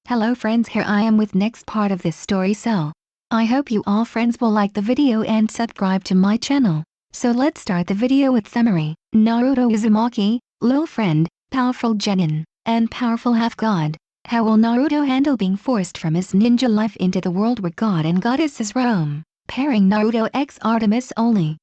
Hello friends, here I am with next part of this story, so I hope you all friends will like the video and subscribe to my channel. So let's start the video with summary. Naruto Uzumaki, little friend, powerful genin, and powerful half-god. How will Naruto handle being forced from his ninja life into the world where god and goddesses roam? Pairing Naruto x Artemis only.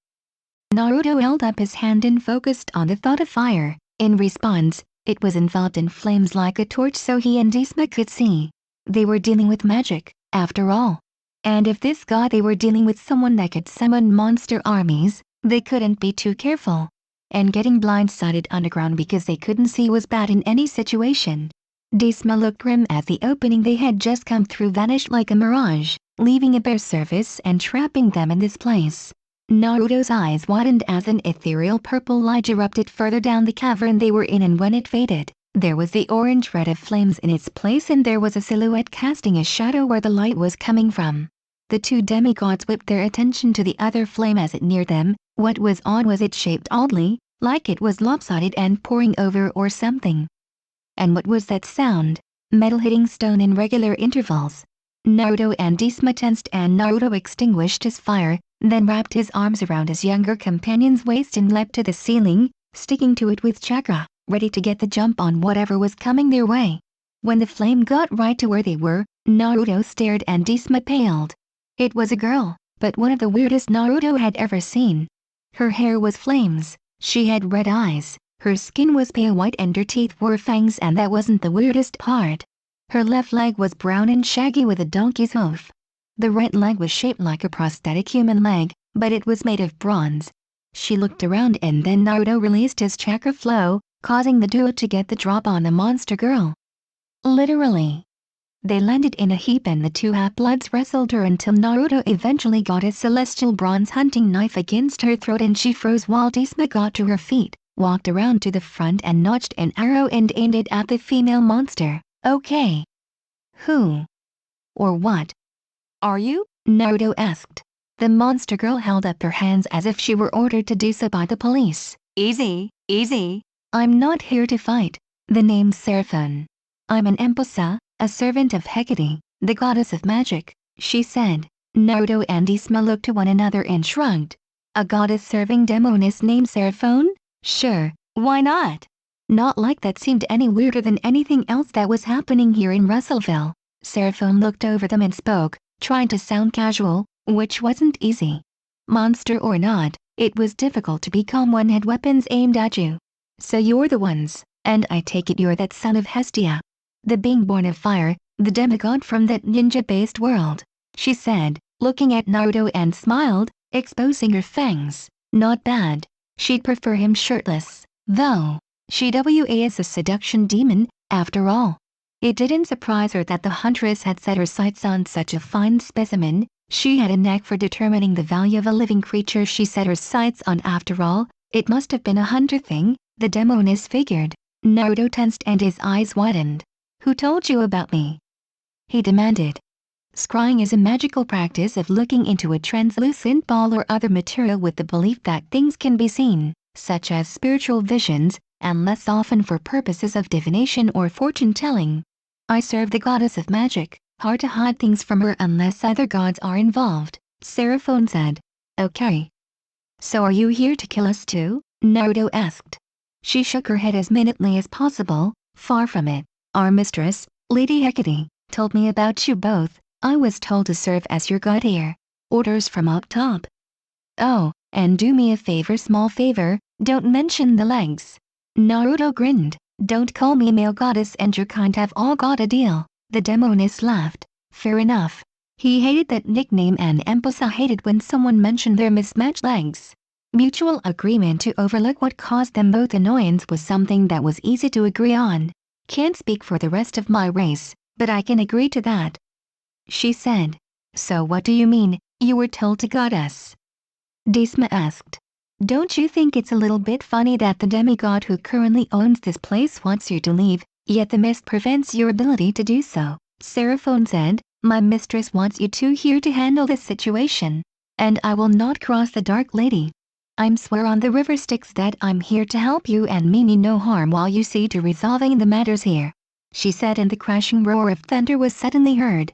Naruto held up his hand and focused on the thought of fire. In response, it was involved in flames like a torch so he and Disma could see. They were dealing with magic, after all. And if this god they were dealing with someone that could summon monster armies, they couldn't be too careful. And getting blindsided underground because they couldn't see was bad in any situation. Disma looked grim as the opening they had just come through vanished like a mirage, leaving a bare surface and trapping them in this place. Naruto's eyes widened as an ethereal purple light erupted further down the cavern they were in, and when it faded, there was the orange red of flames in its place and there was a silhouette casting a shadow where the light was coming from. The two demigods whipped their attention to the other flame as it neared them. What was odd was it shaped oddly, like it was lopsided and pouring over or something. And what was that sound? Metal hitting stone in regular intervals. Naruto and Disma tensed and Naruto extinguished his fire, then wrapped his arms around his younger companion's waist and leapt to the ceiling, sticking to it with chakra, ready to get the jump on whatever was coming their way. When the flame got right to where they were, Naruto stared and Disma paled. It was a girl, but one of the weirdest Naruto had ever seen. Her hair was flames, she had red eyes, her skin was pale white and her teeth were fangs, and that wasn't the weirdest part. Her left leg was brown and shaggy with a donkey's hoof. The right leg was shaped like a prosthetic human leg, but it was made of bronze. She looked around and then Naruto released his chakra flow, causing the duo to get the drop on the monster girl. Literally. They landed in a heap and the two half-bloods wrestled her until Naruto eventually got his celestial bronze hunting knife against her throat and she froze while Disma got to her feet, walked around to the front and notched an arrow and aimed it at the female monster. Okay. Who? Or what? Are you? Naruto asked. The monster girl held up her hands as if she were ordered to do so by the police. Easy, easy. I'm not here to fight. The name's Seraphon. I'm an Emposa, a servant of Hecate, the goddess of magic, she said. Naruto and Disma looked to one another and shrugged. A goddess serving demoness named Seraphon? Sure, why not? Not like that seemed any weirder than anything else that was happening here in Russellville. Seraphon looked over them and spoke, trying to sound casual, which wasn't easy. Monster or not, it was difficult to be calm when had weapons aimed at you. So you're the ones, and I take it you're that son of Hestia. The being born of fire, the demigod from that ninja-based world, she said, looking at Naruto and smiled, exposing her fangs. Not bad. She'd prefer him shirtless, though. She is a seduction demon, after all. It didn't surprise her that the huntress had set her sights on such a fine specimen. She had a knack for determining the value of a living creature she set her sights on. After all, it must have been a hunter thing, the demoness figured. Naruto tensed and his eyes widened. Who told you about me? He demanded. Scrying is a magical practice of looking into a translucent ball or other material with the belief that things can be seen, such as spiritual visions, and less often for purposes of divination or fortune-telling. I serve the goddess of magic, hard to hide things from her unless other gods are involved, Seraphon said. Okay. So are you here to kill us too? Naruto asked. She shook her head as minutely as possible. Far from it. Our mistress, Lady Hecate, told me about you both. I was told to serve as your guide here. Orders from up top. Oh, and do me a favor, small favor, don't mention the legs. Naruto grinned. Don't call me male goddess and your kind have all got a deal. The demoness laughed. Fair enough. He hated that nickname and Emposa hated when someone mentioned their mismatched legs. Mutual agreement to overlook what caused them both annoyance was something that was easy to agree on. Can't speak for the rest of my race, but I can agree to that. She said. So what do you mean, you were told to guard us? Disma asked. Don't you think it's a little bit funny that the demigod who currently owns this place wants you to leave, yet the mist prevents your ability to do so? Seraphon said. My mistress wants you two here to handle this situation, and I will not cross the Dark Lady. I'm swear on the river Styx that I'm here to help you and mean you no harm while you see to resolving the matters here. she said, and the crashing roar of thunder was suddenly heard.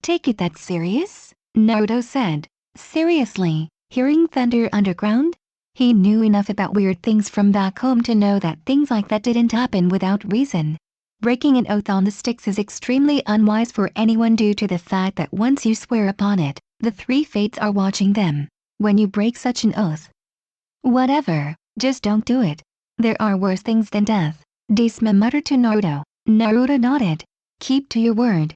Take it that serious? Naruto said. Seriously, hearing thunder underground? He knew enough about weird things from back home to know that things like that didn't happen without reason. Breaking an oath on the sticks is extremely unwise for anyone due to the fact that once you swear upon it, the three fates are watching them. When you break such an oath, whatever, just don't do it. There are worse things than death, Disma muttered to Naruto. Naruto nodded. Keep to your word.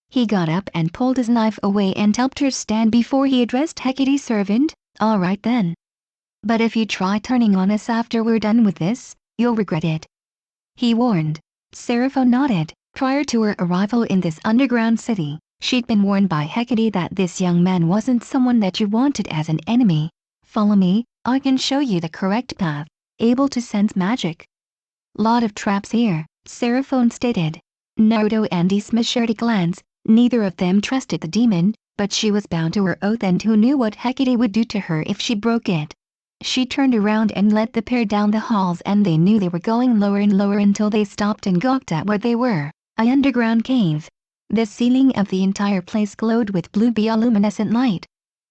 He got up and pulled his knife away and helped her stand before he addressed Hekide's servant. Alright then. But if you try turning on us after we're done with this, you'll regret it. He warned. Seraphon nodded. Prior to her arrival in this underground city, she'd been warned by Hecate that this young man wasn't someone that you wanted as an enemy. Follow me, I can show you the correct path. Able to sense magic. Lot of traps here, Seraphon stated. Naruto and Disma shared a glance. Neither of them trusted the demon, but she was bound to her oath, and who knew what Hecate would do to her if she broke it. She turned around and led the pair down the halls, and they knew they were going lower and lower until they stopped and gawked at where they were. An underground cave. The ceiling of the entire place glowed with blue bioluminescent light.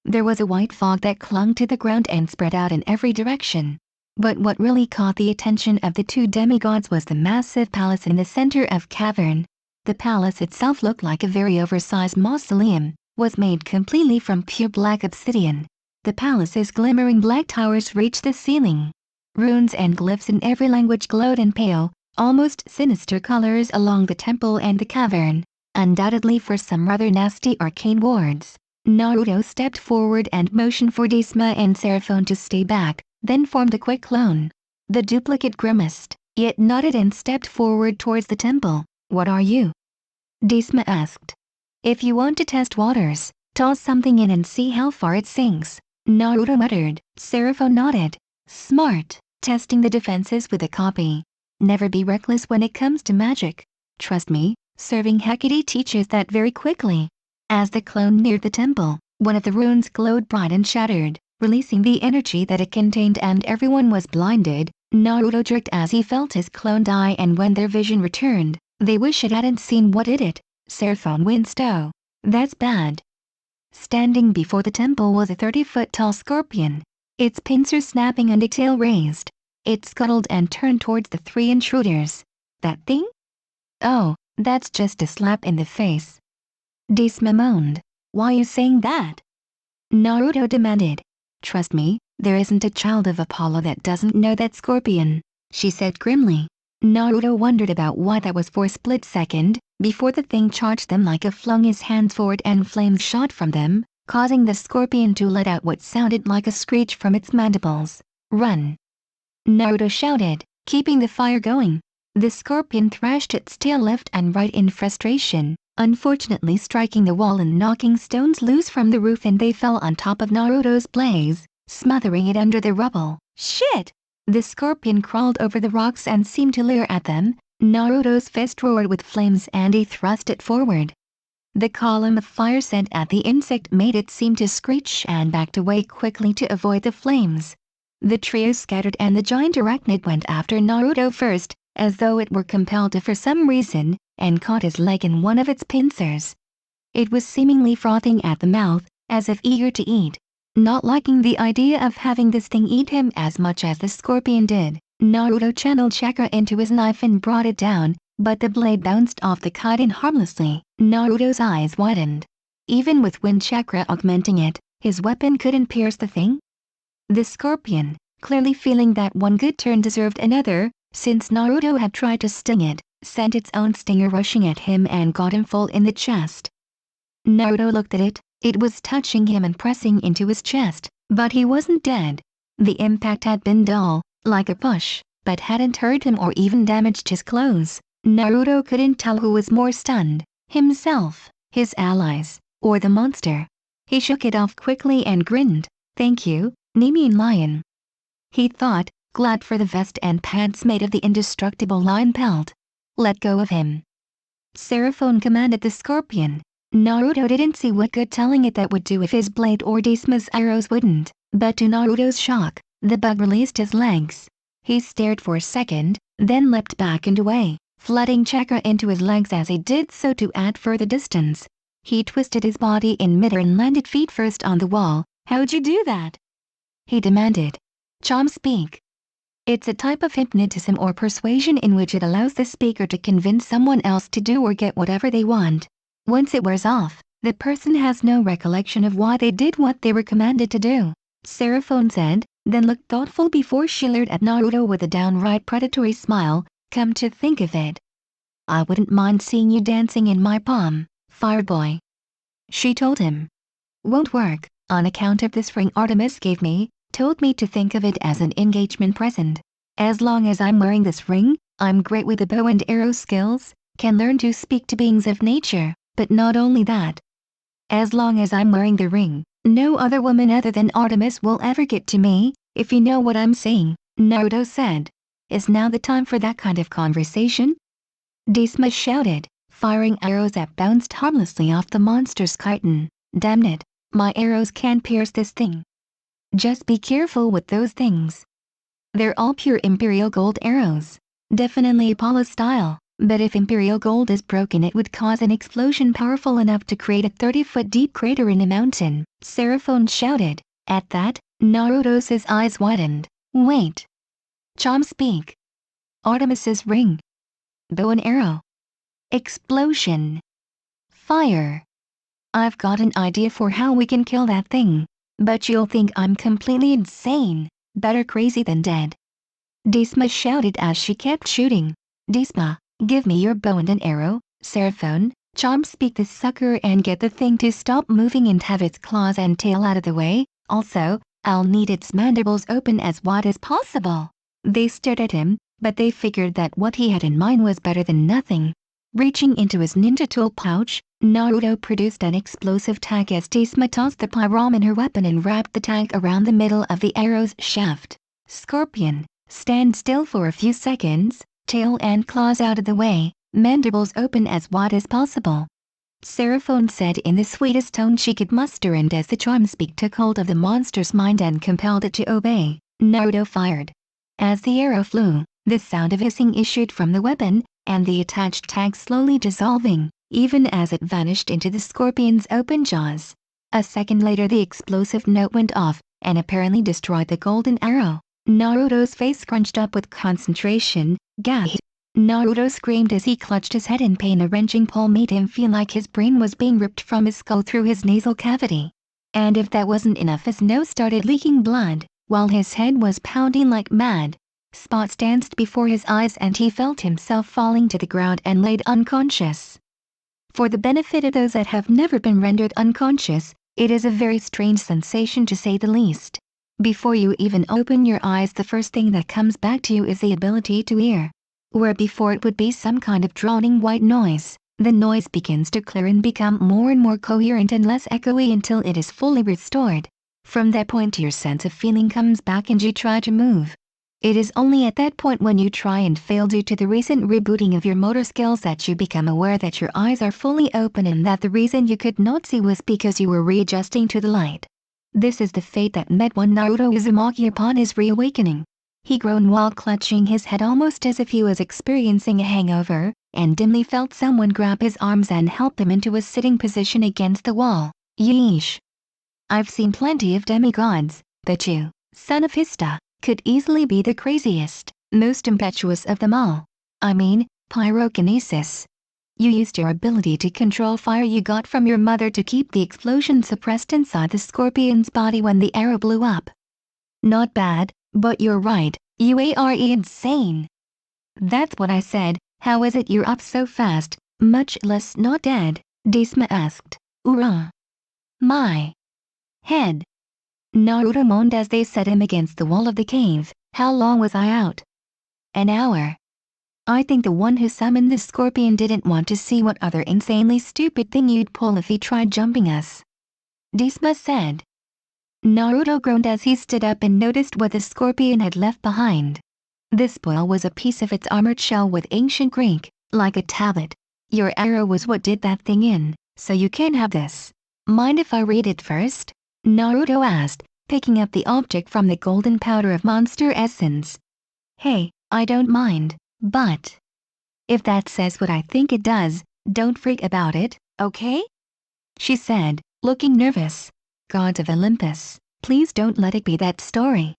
There was a white fog that clung to the ground and spread out in every direction. But what really caught the attention of the two demigods was the massive palace in the center of cavern. The palace itself looked like a very oversized mausoleum, was made completely from pure black obsidian. The palace's glimmering black towers reached the ceiling. Runes and glyphs in every language glowed in pale, almost sinister colors along the temple and the cavern, undoubtedly for some rather nasty arcane wards. Naruto stepped forward and motioned for Disma and Seraphon to stay back, then formed a quick clone. The duplicate grimaced, yet nodded and stepped forward towards the temple. What are you? Disma asked. If you want to test waters, toss something in and see how far it sinks, Naruto muttered. Seraphon nodded. Smart, testing the defenses with a copy. Never be reckless when it comes to magic. Trust me, serving Hecate teaches that very quickly. As the clone neared the temple, one of the runes glowed bright and shattered, releasing the energy that it contained, and everyone was blinded. Naruto jerked as he felt his clone die, and when their vision returned, they wish it hadn't seen what did it. Seraphon winced. Oh, that's bad. Standing before the temple was a 30-foot-tall scorpion, its pincers snapping and a tail raised. It scuttled and turned towards the three intruders. That thing? Oh, that's just a slap in the face. Disma moaned. Why you saying that? Naruto demanded. Trust me, there isn't a child of Apollo that doesn't know that scorpion, she said grimly. Naruto wondered about why that was for a split second, before the thing charged them like a flung his hands forward and flames shot from them, causing the scorpion to let out what sounded like a screech from its mandibles. Run! Naruto shouted, keeping the fire going. The scorpion thrashed its tail left and right in frustration, unfortunately striking the wall and knocking stones loose from the roof, and they fell on top of Naruto's blaze, smothering it under the rubble. Shit! The scorpion crawled over the rocks and seemed to leer at them. Naruto's fist roared with flames and he thrust it forward. The column of fire sent at the insect made it seem to screech and backed away quickly to avoid the flames. The trio scattered and the giant arachnid went after Naruto first, as though it were compelled to for some reason, and caught his leg in one of its pincers. It was seemingly frothing at the mouth, as if eager to eat. Not liking the idea of having this thing eat him as much as the scorpion did, Naruto channeled chakra into his knife and brought it down, but the blade bounced off the kaiden harmlessly. Naruto's eyes widened. Even with wind chakra augmenting it, his weapon couldn't pierce the thing? The scorpion, clearly feeling that one good turn deserved another, since Naruto had tried to sting it, sent its own stinger rushing at him and got him full in the chest. Naruto looked at it. It was touching him and pressing into his chest, but he wasn't dead. The impact had been dull, like a push, but hadn't hurt him or even damaged his clothes. Naruto couldn't tell who was more stunned, himself, his allies, or the monster. He shook it off quickly and grinned. Thank you, Nemean Lion. He thought, glad for the vest and pants made of the indestructible lion pelt. Let go of him. Seraphon commanded the scorpion. Naruto didn't see what good telling it that would do if his blade or Disma's arrows wouldn't, but to Naruto's shock, the bug released his legs. He stared for a second, then leapt back and away. flooding chakra into his legs as he did so to add further distance. He twisted his body in midair and landed feet first on the wall. "How'd you do that?" he demanded. "Charm speak." It's a type of hypnotism or persuasion in which it allows the speaker to convince someone else to do or get whatever they want. Once it wears off, the person has no recollection of why they did what they were commanded to do, Seraphone said, then looked thoughtful before she leered at Naruto with a downright predatory smile. "Come to think of it, I wouldn't mind seeing you dancing in my palm, Fireboy," she told him. "Won't work, on account of this ring Artemis gave me, told me to think of it as an engagement present. As long as I'm wearing this ring, I'm great with the bow and arrow skills, can learn to speak to beings of nature, but not only that. As long as I'm wearing the ring, no other woman other than Artemis will ever get to me, if you know what I'm saying," Naruto said. "Is now the time for that kind of conversation?" Disma shouted, firing arrows that bounced harmlessly off the monster's chitin. "Damn it, my arrows can't pierce this thing." "Just be careful with those things. They're all pure Imperial Gold arrows. Definitely Apollo style, but if Imperial Gold is broken it would cause an explosion powerful enough to create a 30-foot deep crater in a mountain," Seraphone shouted. At that, Naruto's eyes widened. "Wait. Charm speak. Artemis's ring. Bow and arrow. Explosion. Fire. I've got an idea for how we can kill that thing, but you'll think I'm completely insane, better crazy than dead." Disma shouted as she kept shooting. "Disma, give me your bow and an arrow, Seraphone, charm speak this sucker and get the thing to stop moving and have its claws and tail out of the way. Also, I'll need its mandibles open as wide as possible." They stared at him, but they figured that what he had in mind was better than nothing. Reaching into his ninja tool pouch, Naruto produced an explosive tag as Disma tossed the pyromancer weapon and wrapped the tag around the middle of the arrow's shaft. "Scorpion, stand still for a few seconds, tail and claws out of the way, mandibles open as wide as possible," Seraphone said in the sweetest tone she could muster, and as the charm speak took hold of the monster's mind and compelled it to obey, Naruto fired. As the arrow flew, the sound of hissing issued from the weapon, and the attached tag slowly dissolving, even as it vanished into the scorpion's open jaws. A second later the explosive note went off, and apparently destroyed the golden arrow. Naruto's face scrunched up with concentration. "Gah!" Naruto screamed as he clutched his head in pain. A wrenching pull made him feel like his brain was being ripped from his skull through his nasal cavity. And if that wasn't enough, his nose started leaking blood, while his head was pounding like mad. Spots danced before his eyes and he felt himself falling to the ground and laid unconscious. For the benefit of those that have never been rendered unconscious, it is a very strange sensation to say the least. Before you even open your eyes, the first thing that comes back to you is the ability to hear. Where before it would be some kind of droning white noise, the noise begins to clear and become more and more coherent and less echoey until it is fully restored. From that point your sense of feeling comes back and you try to move. It is only at that point, when you try and fail due to the recent rebooting of your motor skills, that you become aware that your eyes are fully open and that the reason you could not see was because you were readjusting to the light. This is the fate that met one Naruto Uzumaki upon his reawakening. He groaned while clutching his head almost as if he was experiencing a hangover, and dimly felt someone grab his arms and help him into a sitting position against the wall. Yeesh. I've seen plenty of demigods, but you, son of Hestia, could easily be the craziest, most impetuous of them all. I mean, pyrokinesis. You used your ability to control fire you got from your mother to keep the explosion suppressed inside the scorpion's body when the arrow blew up. Not bad, but you're right, you are insane. That's what I said. How is it you're up so fast, much less not dead? Disma asked. My head. Naruto moaned as they set him against the wall of the cave. How long was I out? An hour. I think the one who summoned the scorpion didn't want to see what other insanely stupid thing you'd pull if he tried jumping us, Disma said. Naruto groaned as he stood up and noticed what the scorpion had left behind. The spoil was a piece of its armored shell with ancient Greek, like a tablet. Your arrow was what did that thing in, so you can have this. Mind if I read it first? Naruto asked, picking up the object from the golden powder of monster essence. Hey, I don't mind, but If that says what I think it does, don't freak about it, okay? She said, looking nervous. Gods of Olympus, please don't let it be that story.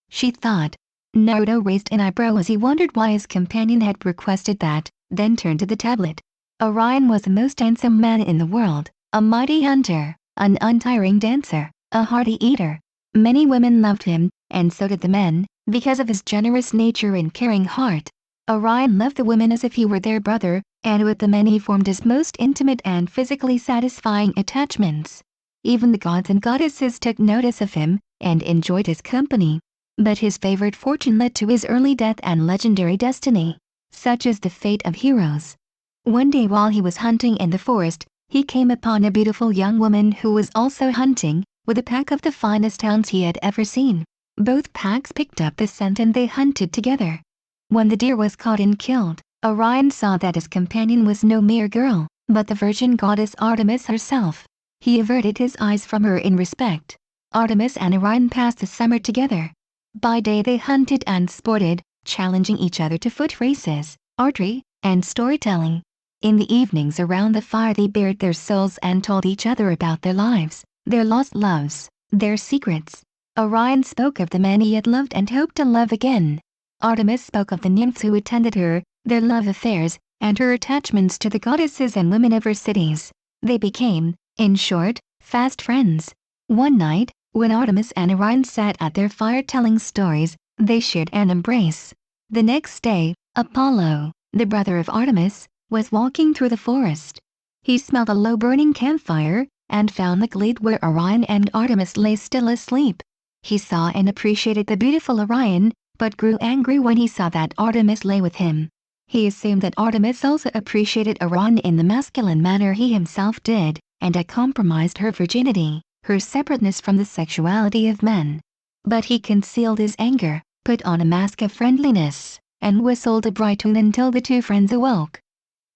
She thought. Naruto raised an eyebrow as he wondered why his companion had requested that, then turned to the tablet. Orion was the most handsome man in the world, a mighty hunter, an untiring dancer, a hearty eater. Many women loved him, and so did the men, because of his generous nature and caring heart. Orion loved the women as if he were their brother, and with the men he formed his most intimate and physically satisfying attachments. Even the gods and goddesses took notice of him, and enjoyed his company. But his favored fortune led to his early death and legendary destiny. Such is the fate of heroes. One day while he was hunting in the forest, he came upon a beautiful young woman who was also hunting, with a pack of the finest hounds he had ever seen. Both packs picked up the scent and they hunted together. When the deer was caught and killed, Orion saw that his companion was no mere girl, but the virgin goddess Artemis herself. He averted his eyes from her in respect. Artemis and Orion passed the summer together. By day they hunted and sported, challenging each other to foot races, archery, and storytelling. In the evenings around the fire they bared their souls and told each other about their lives, their lost loves, their secrets. Orion spoke of the men he had loved and hoped to love again. Artemis spoke of the nymphs who attended her, their love affairs, and her attachments to the goddesses and women of her cities. They became, in short, fast friends. One night, when Artemis and Orion sat at their fire telling stories, they shared an embrace. The next day, Apollo, the brother of Artemis, was walking through the forest. He smelled a low burning campfire, and found the glade where Orion and Artemis lay still asleep. He saw and appreciated the beautiful Orion, but grew angry when he saw that Artemis lay with him. He assumed that Artemis also appreciated Orion in the masculine manner he himself did, and had compromised her virginity, her separateness from the sexuality of men. But he concealed his anger, put on a mask of friendliness, and whistled a bright tune until the two friends awoke.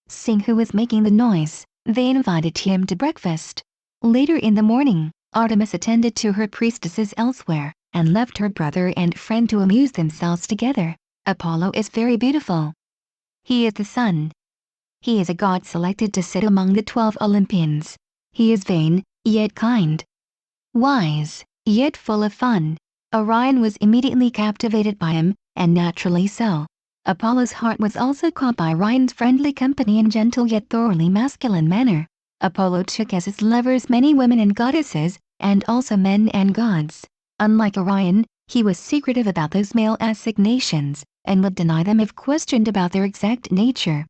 Seeing who was making the noise, they invited him to breakfast. Later in the morning, Artemis attended to her priestesses elsewhere, and left her brother and friend to amuse themselves together. Apollo is very beautiful. He is the sun. He is a god selected to sit among the 12 Olympians. He is vain, yet kind. Wise, yet full of fun. Orion was immediately captivated by him, and naturally so. Apollo's heart was also caught by Orion's friendly company and gentle yet thoroughly masculine manner. Apollo took as his lovers many women and goddesses, and also men and gods. Unlike Orion, he was secretive about those male assignations, and would deny them if questioned about their exact nature.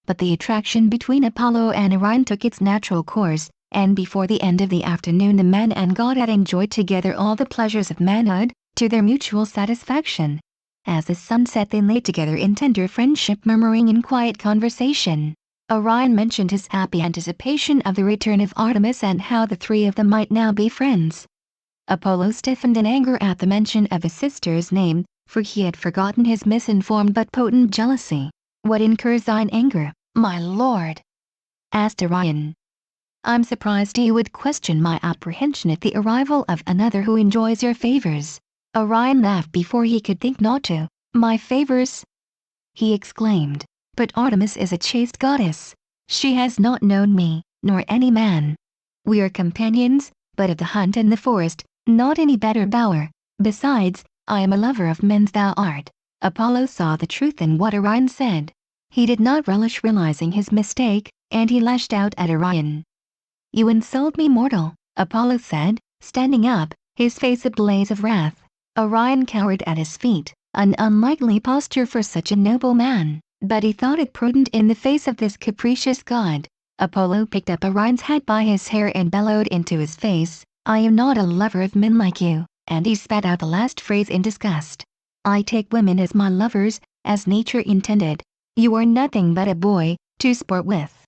But the attraction between Apollo and Orion took its natural course, and before the end of the afternoon the man and god had enjoyed together all the pleasures of manhood, to their mutual satisfaction. As the sun set they lay together in tender friendship, murmuring in quiet conversation. Orion mentioned his happy anticipation of the return of Artemis and how the three of them might now be friends. Apollo stiffened in anger at the mention of his sister's name, for he had forgotten his misinformed but potent jealousy. "What incurs thine anger, my lord?" asked Orion. "I'm surprised you would question my apprehension at the arrival of another who enjoys your favors." Orion laughed before he could think not to. "My favors?" he exclaimed. "But Artemis is a chaste goddess. She has not known me, nor any man. We are companions, but of the hunt and the forest, not any better bower. Besides, I am a lover of men's thou art." Apollo saw the truth in what Orion said. He did not relish realizing his mistake, and he lashed out at Orion. "You insult me, mortal," Apollo said, standing up, his face a blaze of wrath. Orion cowered at his feet, an unlikely posture for such a noble man, but he thought it prudent in the face of this capricious god. Apollo picked up Orion's hat by his hair and bellowed into his face, "I am not a lover of men like you," and he spat out the last phrase in disgust. "I take women as my lovers, as nature intended. You are nothing but a boy, to sport with."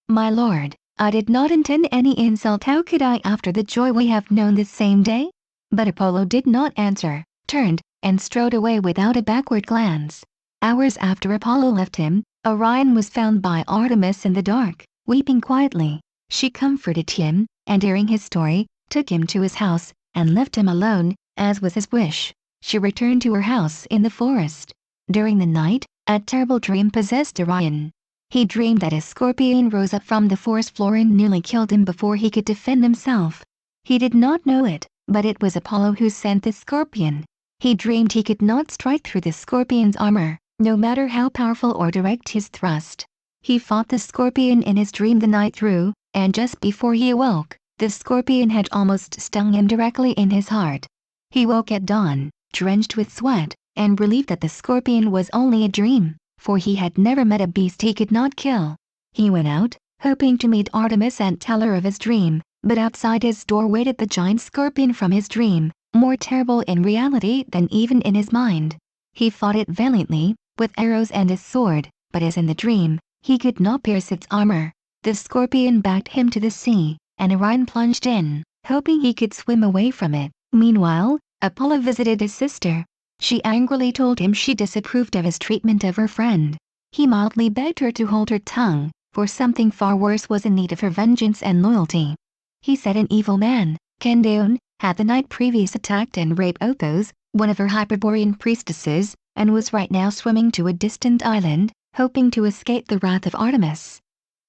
"My lord, I did not intend any insult. How could I after the joy we have known this same day?" But Apollo did not answer, turned, and strode away without a backward glance. Hours after Apollo left him, Orion was found by Artemis in the dark, weeping quietly. She comforted him, and hearing his story, took him to his house, and left him alone, as was his wish. She returned to her house in the forest. During the night, A terrible dream possessed Orion. He dreamed that a scorpion rose up from the forest floor and nearly killed him before he could defend himself. He did not know it, but it was Apollo who sent the scorpion. He dreamed he could not strike through the scorpion's armor, no matter how powerful or direct his thrust. He fought the scorpion in his dream the night through, and just before he awoke, the scorpion had almost stung him directly in his heart. He woke at dawn, drenched with sweat, and relieved that the scorpion was only a dream, for he had never met a beast he could not kill. He went out, hoping to meet Artemis and tell her of his dream, but outside his door waited the giant scorpion from his dream, more terrible in reality than even in his mind. He fought it valiantly, with arrows and his sword, but as in the dream, he could not pierce its armor. The scorpion backed him to the sea, and Orion plunged in, hoping he could swim away from it. Meanwhile, Apollo visited his sister. She angrily told him she disapproved of his treatment of her friend. He mildly begged her to hold her tongue, for something far worse was in need of her vengeance and loyalty. He said an evil man, Kendeon, had the night previous attacked and raped Opos, one of her Hyperborean priestesses, and was right now swimming to a distant island, hoping to escape the wrath of Artemis.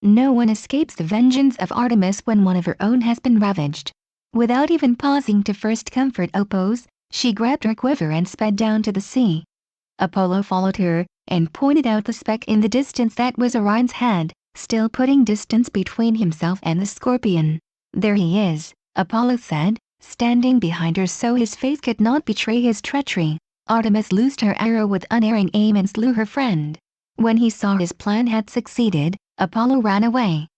No one escapes the vengeance of Artemis when one of her own has been ravaged. Without even pausing to first comfort Opos, she grabbed her quiver and sped down to the sea. Apollo followed her, and pointed out the speck in the distance that was Orion's head, still putting distance between himself and the scorpion. "There he is," Apollo said, standing behind her so his face could not betray his treachery. Artemis loosed her arrow with unerring aim and slew her friend. When he saw his plan had succeeded, Apollo ran away.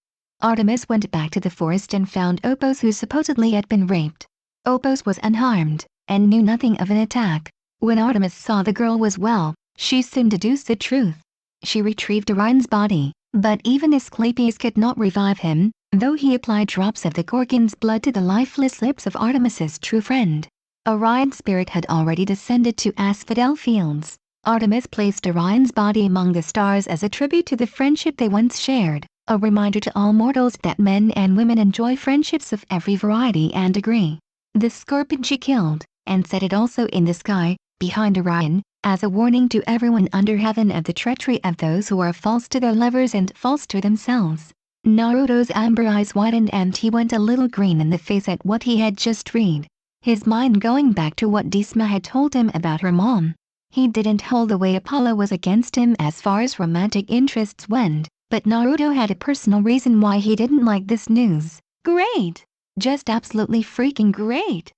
Artemis went back to the forest and found Opos, who supposedly had been raped. Opos was unharmed, and knew nothing of an attack. When Artemis saw the girl was well, she soon deduced the truth. She retrieved Orion's body, but even Asclepius could not revive him, though he applied drops of the Gorgon's blood to the lifeless lips of Artemis's true friend. Orion's spirit had already descended to Asphodel Fields. Artemis placed Orion's body among the stars as a tribute to the friendship they once shared, a reminder to all mortals that men and women enjoy friendships of every variety and degree. The scorpion she killed, and set it also in the sky, behind Orion, as a warning to everyone under heaven of the treachery of those who are false to their lovers and false to themselves. Naruto's amber eyes widened and he went a little green in the face at what he had just read. His mind going back to what Disma had told him about her mom. He didn't hold the way Apollo was against him as far as romantic interests went, but Naruto had a personal reason why he didn't like this news. Great! Just absolutely freaking great!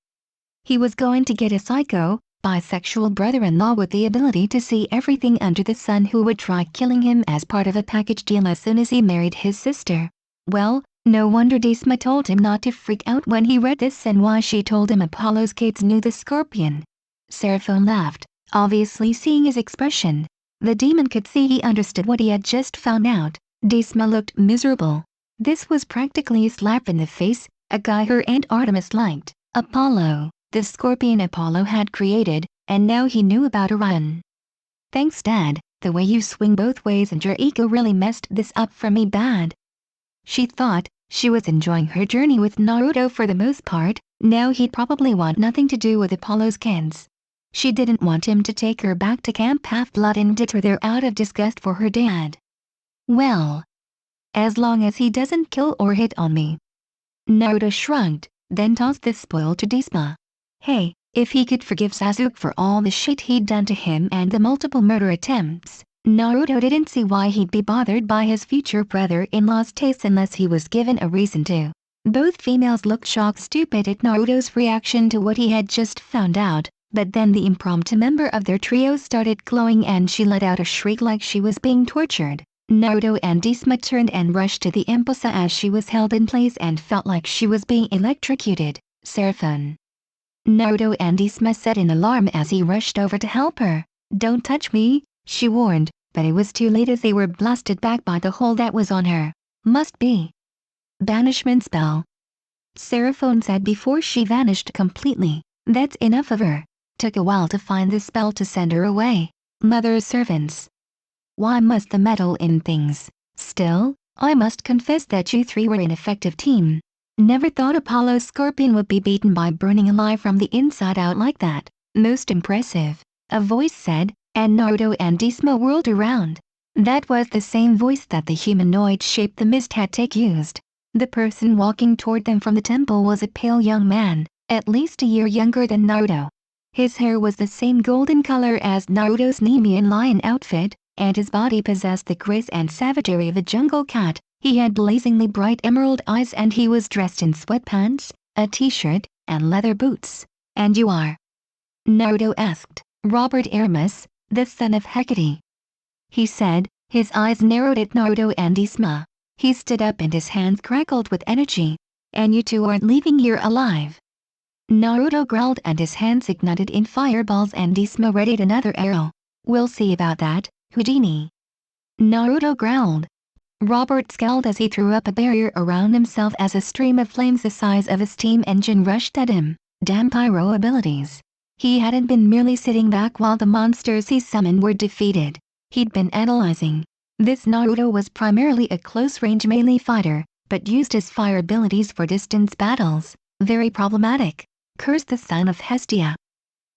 He was going to get a psycho, bisexual brother-in-law with the ability to see everything under the sun who would try killing him as part of a package deal as soon as he married his sister. Well, no wonder Disma told him not to freak out when he read this and why she told him Apollo's kids knew the scorpion. Seraphon laughed, obviously seeing his expression. The demon could see he understood what he had just found out. Disma looked miserable. This was practically a slap in the face, a guy her Aunt Artemis liked, Apollo, the scorpion Apollo had created, and now he knew about Orion. "Thanks Dad, the way you swing both ways and your ego really messed this up for me bad." She thought. She was enjoying her journey with Naruto for the most part, now he'd probably want nothing to do with Apollo's kids. She didn't want him to take her back to Camp Half-Blood and deter there out of disgust for her dad. "Well, as long as he doesn't kill or hit on me." Naruto shrugged, then tossed the spoil to Disma. Hey, if he could forgive Sasuke for all the shit he'd done to him and the multiple murder attempts, Naruto didn't see why he'd be bothered by his future brother-in-law's tastes unless he was given a reason to. Both females looked shocked stupid at Naruto's reaction to what he had just found out, but then the impromptu member of their trio started glowing and she let out a shriek like she was being tortured. Naruto and Disma turned and rushed to the Imposa as she was held in place and felt like she was being electrocuted. Seraphon. Naruto and Disma set an alarm as he rushed over to help her. "Don't touch me," she warned, but it was too late as they were blasted back by the hole that was on her. "Must be banishment spell," Seraphon said before she vanished completely. "That's enough of her. Took a while to find the spell to send her away. Mother's servants. Why must the meddle in things? Still, I must confess that you three were an effective team. Never thought Apollo's scorpion would be beaten by burning alive from the inside out like that. Most impressive," a voice said, and Naruto and Disma whirled around. That was the same voice that the humanoid-shaped the mist had used. The person walking toward them from the temple was a pale young man, at least a year younger than Naruto. His hair was the same golden color as Naruto's Nemean lion outfit, and his body possessed the grace and savagery of a jungle cat. He had blazingly bright emerald eyes and he was dressed in sweatpants, a t-shirt, and leather boots. "And you are?" Naruto asked. "Robert Aramis, the son of Hecate," he said, his eyes narrowed at Naruto and Disma. He stood up and his hands crackled with energy. "And you two aren't leaving here alive?" Naruto growled and his hands ignited in fireballs and Disma readied another arrow. "We'll see about that, Houdini," Naruto growled. Robert scowled as he threw up a barrier around himself as a stream of flames the size of a steam engine rushed at him. Damn pyro abilities. He hadn't been merely sitting back while the monsters he summoned were defeated. He'd been analyzing. This Naruto was primarily a close-range melee fighter, but used his fire abilities for distance battles. Very problematic. Curse the son of Hestia.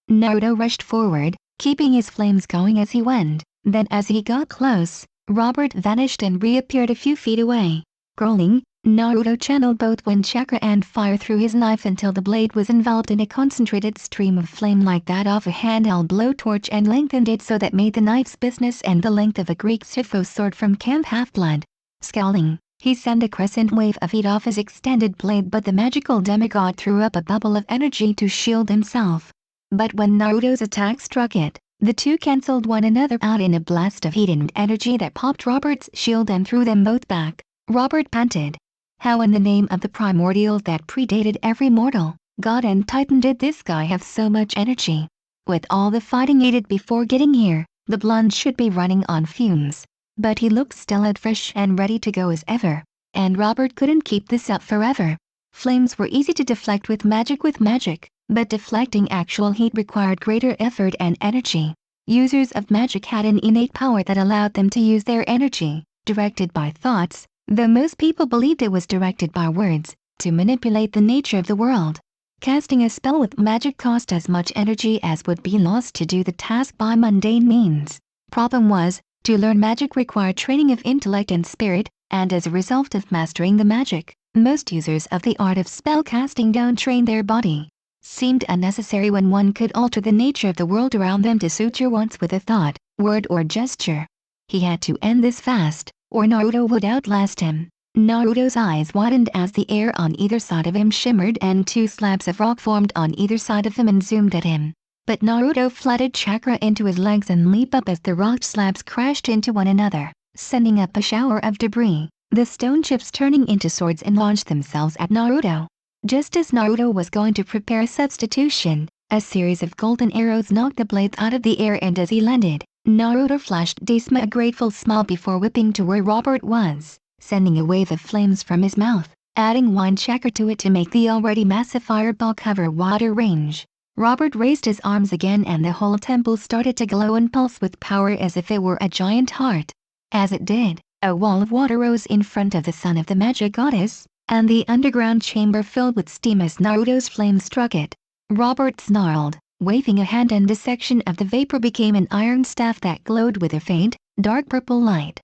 Naruto rushed forward, keeping his flames going as he went. Then as he got close, Robert vanished and reappeared a few feet away. Growling, Naruto channeled both wind chakra and fire through his knife until the blade was enveloped in a concentrated stream of flame like that of a handheld blowtorch and lengthened it so that made the knife's business and the length of a Greek Sifo sword from Camp Half-Blood. Scowling, he sent a crescent wave of heat off his extended blade but the magical demigod threw up a bubble of energy to shield himself. But when Naruto's attack struck it, the two cancelled one another out in a blast of heat and energy that popped Robert's shield and threw them both back. Robert panted. How in the name of the primordials that predated every mortal, god and titan did this guy have so much energy? With all the fighting he did before getting here, the blonde should be running on fumes. But he looked still as fresh and ready to go as ever. And Robert couldn't keep this up forever. Flames were easy to deflect with magic, but deflecting actual heat required greater effort and energy. Users of magic had an innate power that allowed them to use their energy, directed by thoughts, though most people believed it was directed by words, to manipulate the nature of the world. Casting a spell with magic cost as much energy as would be lost to do the task by mundane means. Problem was, to learn magic required training of intellect and spirit, and as a result of mastering the magic, most users of the art of spell casting don't train their body. Seemed unnecessary when one could alter the nature of the world around them to suit your wants with a thought, word or gesture. He had to end this fast, or Naruto would outlast him. Naruto's eyes widened as the air on either side of him shimmered and two slabs of rock formed on either side of him and zoomed at him. But Naruto flooded chakra into his legs and leaped up as the rock slabs crashed into one another, sending up a shower of debris, the stone chips turning into swords and launched themselves at Naruto. Just as Naruto was going to prepare substitution, a series of golden arrows knocked the blades out of the air and as he landed, Naruto flashed Disma a grateful smile before whipping to where Robert was, sending a wave of flames from his mouth, adding wind chakra to it to make the already massive fireball cover wider range. Robert raised his arms again and the whole temple started to glow and pulse with power as if it were a giant heart. As it did, a wall of water rose in front of the son of the magic goddess, and the underground chamber filled with steam as Naruto's flame struck it. Robert snarled, waving a hand and a section of the vapor became an iron staff that glowed with a faint, dark purple light.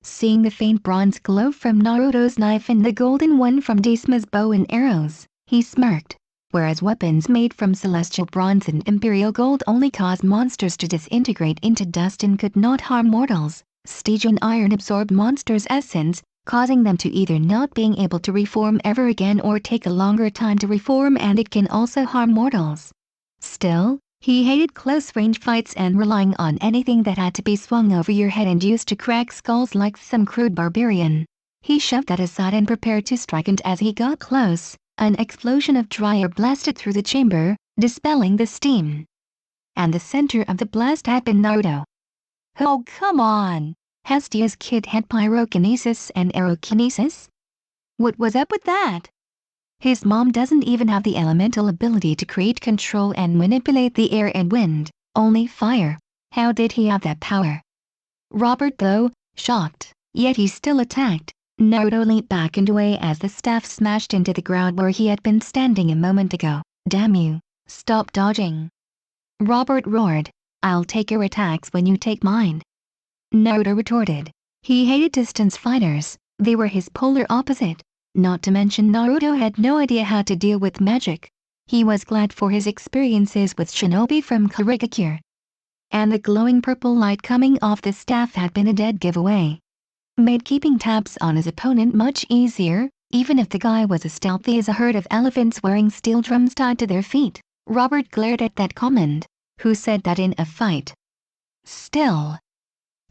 Seeing the faint bronze glow from Naruto's knife and the golden one from Disma's bow and arrows, he smirked. Whereas weapons made from celestial bronze and imperial gold only caused monsters to disintegrate into dust and could not harm mortals, Stygian iron absorbed monsters' essence, causing them to either not being able to reform ever again or take a longer time to reform, and it can also harm mortals. Still, he hated close-range fights and relying on anything that had to be swung over your head and used to crack skulls like some crude barbarian. He shoved that aside and prepared to strike, and as he got close, an explosion of dry air blasted through the chamber, dispelling the steam. And the center of the blast had been Naruto. Oh come on! Hestia's kid had pyrokinesis and aerokinesis? What was up with that? His mom doesn't even have the elemental ability to create control and manipulate the air and wind, only fire. How did he have that power? Robert though, shocked, yet he still attacked. Naruto leaped back and away as the staff smashed into the ground where he had been standing a moment ago. Damn you, stop dodging! Robert roared. I'll take your attacks when you take mine," Naruto retorted. He hated distance fighters, they were his polar opposite. Not to mention Naruto had no idea how to deal with magic. He was glad for his experiences with shinobi from Kurigakure. And the glowing purple light coming off the staff had been a dead giveaway. Made keeping tabs on his opponent much easier, even if the guy was as stealthy as a herd of elephants wearing steel drums tied to their feet. Robert glared at that comment. Who said that in a fight? Still,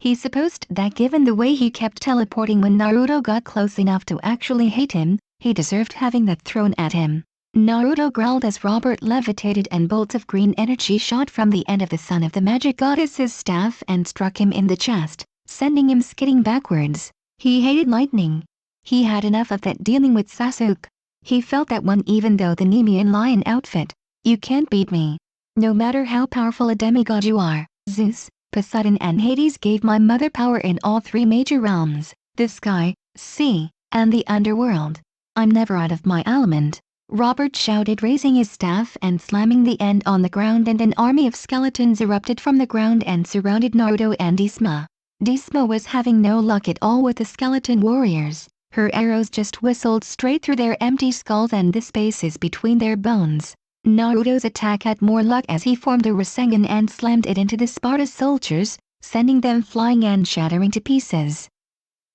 he supposed that given the way he kept teleporting when Naruto got close enough to actually hate him, he deserved having that thrown at him. Naruto growled as Robert levitated and bolts of green energy shot from the end of the son of the magic goddess's staff and struck him in the chest, sending him skidding backwards. He hated lightning. He had enough of that dealing with Sasuke. He felt that one even though the Nemean lion outfit. You can't beat me. No matter how powerful a demigod you are. Zeus, Poseidon and Hades gave my mother power in all three major realms, the sky, sea, and the underworld. I'm never out of my element. Robert shouted, raising his staff and slamming the end on the ground, and an army of skeletons erupted from the ground and surrounded Naruto and Hestia. Hestia was having no luck at all with the skeleton warriors. Her arrows just whistled straight through their empty skulls and the spaces between their bones. Naruto's attack had more luck as he formed a Rasengan and slammed it into the Sparta soldiers, sending them flying and shattering to pieces.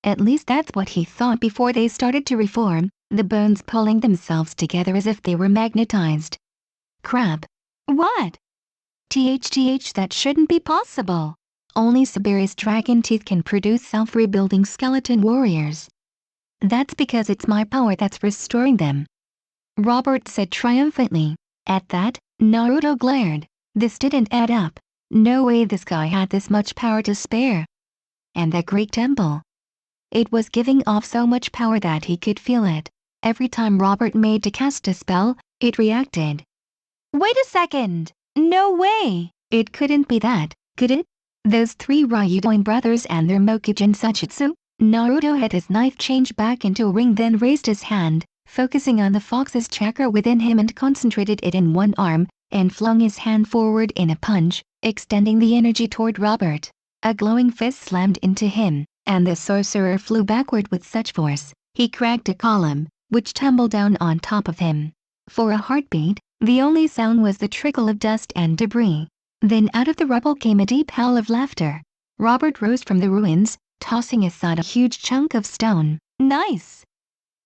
At least that's what he thought before they started to reform, the bones pulling themselves together as if they were magnetized. Crap. What? THTH, that shouldn't be possible. Only Sabiri's dragon teeth can produce self-rebuilding skeleton warriors. That's because it's my power that's restoring them, Robert said triumphantly. At that, Naruto glared. This didn't add up. No way this guy had this much power to spare. And that great temple. It was giving off so much power that he could feel it. Every time Robert made to cast a spell, it reacted. Wait a second! No way! It couldn't be that, could it? Those three Ryudoin brothers and their Mokujin Suchitsu? Naruto had his knife change back into a ring, then raised his hand, focusing on the fox's chakra within him and concentrated it in one arm, and flung his hand forward in a punch, extending the energy toward Robert. A glowing fist slammed into him, and the sorcerer flew backward with such force, he cracked a column, which tumbled down on top of him. For a heartbeat, the only sound was the trickle of dust and debris. Then out of the rubble came a deep howl of laughter. Robert rose from the ruins, tossing aside a huge chunk of stone. Nice!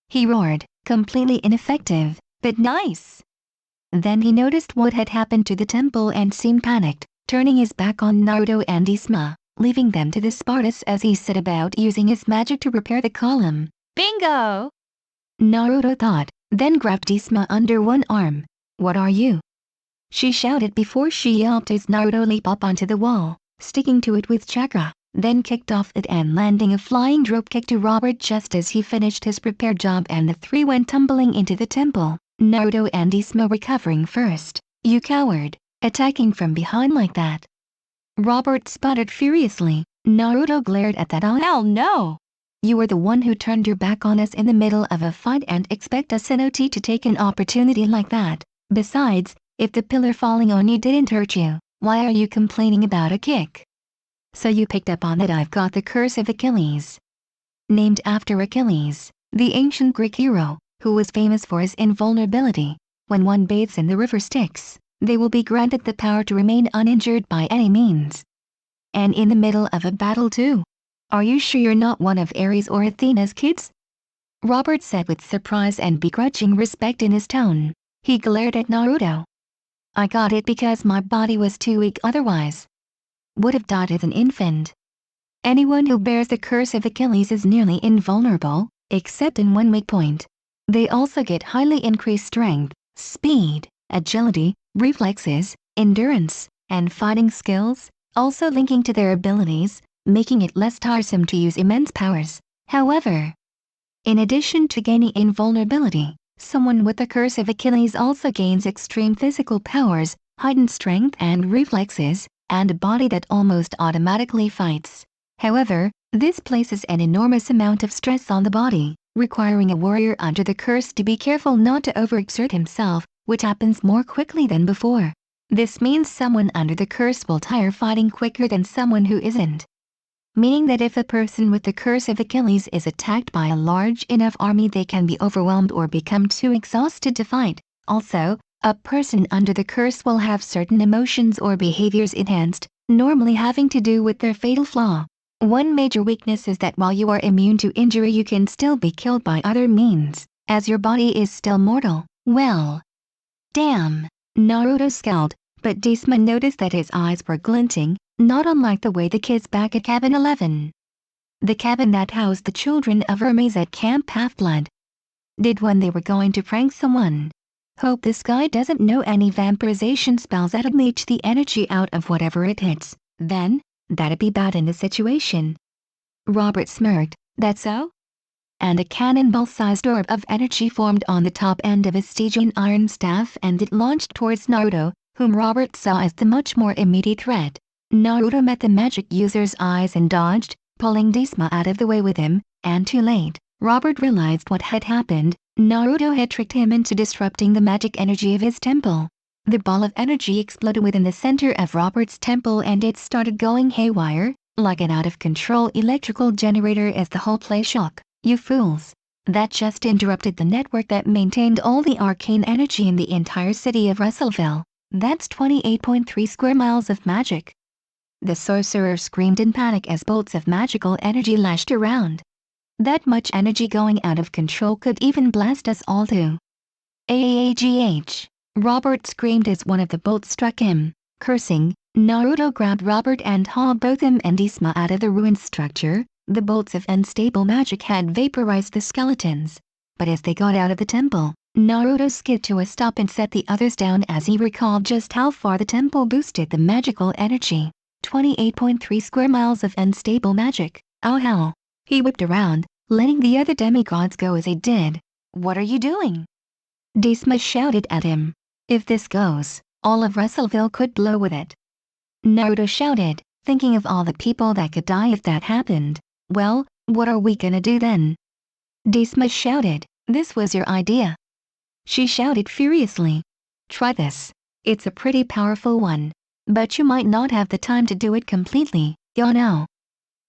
He roared, completely ineffective, but nice! Then he noticed what had happened to the temple and seemed panicked, turning his back on Naruto and Hestia, leaving them to the Spartans as he set about using his magic to repair the column. Bingo! Naruto thought, then grabbed Hestia under one arm. What are you? She shouted before she yelped as Naruto leaped up onto the wall, sticking to it with chakra, then kicked off it and landing a flying drop kick to Robert just as he finished his repair job, and the three went tumbling into the temple, Naruto and Hestia recovering first. You coward, attacking from behind like that. Robert sputtered furiously. Naruto glared at that. Oh hell no! You were the one who turned your back on us in the middle of a fight and expect us NOT to take an opportunity like that. Besides, if the pillar falling on you didn't hurt you, why are you complaining about a kick? So you picked up on that I've got the curse of Achilles. Named after Achilles, the ancient Greek hero, who was famous for his invulnerability. When one bathes in the river Styx, they will be granted the power to remain uninjured by any means. And in the middle of a battle too. Are you sure you're not one of Ares or Athena's kids? Robert said with surprise and begrudging respect in his tone. He glared at Naruto. I got it because my body was too weak otherwise. Would have died as an infant. Anyone who bears the curse of Achilles is nearly invulnerable, except in one weak point. They also get highly increased strength, speed, agility, reflexes, endurance, and fighting skills, also linking to their abilities, making it less tiresome to use immense powers. However, in addition to gaining invulnerability, someone with the curse of Achilles also gains extreme physical powers, heightened strength and reflexes, and a body that almost automatically fights. However, this places an enormous amount of stress on the body, requiring a warrior under the curse to be careful not to overexert himself, which happens more quickly than before. This means someone under the curse will tire fighting quicker than someone who isn't. Meaning that if a person with the curse of Achilles is attacked by a large enough army, they can be overwhelmed or become too exhausted to fight. Also, a person under the curse will have certain emotions or behaviors enhanced, normally having to do with their fatal flaw. One major weakness is that while you are immune to injury, you can still be killed by other means, as your body is still mortal. Well, damn. Naruto scowled, but Disma noticed that his eyes were glinting, not unlike the way the kids back at Cabin 11. The cabin that housed the children of Hermes at Camp Half-Blood. Did when they were going to prank someone. Hope this guy doesn't know any vampirization spells that'll leech the energy out of whatever it hits. Then, that'd be bad in the situation. Robert smirked. That's so? And a cannonball-sized orb of energy formed on the top end of his Stygian iron staff, and it launched towards Naruto, whom Robert saw as the much more immediate threat. Naruto met the magic user's eyes and dodged, pulling Disma out of the way with him, and too late, Robert realized what had happened. Naruto had tricked him into disrupting the magic energy of his temple. The ball of energy exploded within the center of Robert's temple and it started going haywire, like an out-of-control electrical generator as the whole place shook. You fools! That just interrupted the network that maintained all the arcane energy in the entire city of Russellville. That's 28.3 square miles of magic. The sorcerer screamed in panic as bolts of magical energy lashed around. That much energy going out of control could even blast us all too. AAGH! Robert screamed as one of the bolts struck him. Cursing, Naruto grabbed Robert and hauled both him and Disma out of the ruined structure. The bolts of unstable magic had vaporized the skeletons. But as they got out of the temple, Naruto skid to a stop and set the others down as he recalled just how far the temple boosted the magical energy. 28.3 square miles of unstable magic. Oh hell. He whipped around, letting the other demigods go as he did. What are you doing? Disma shouted at him. If this goes, all of Russellville could blow with it. Naruto shouted, thinking of all the people that could die if that happened. Well, what are we gonna do then? Disma shouted, this was your idea. She shouted furiously. Try this. It's a pretty powerful one. But you might not have the time to do it completely, you know.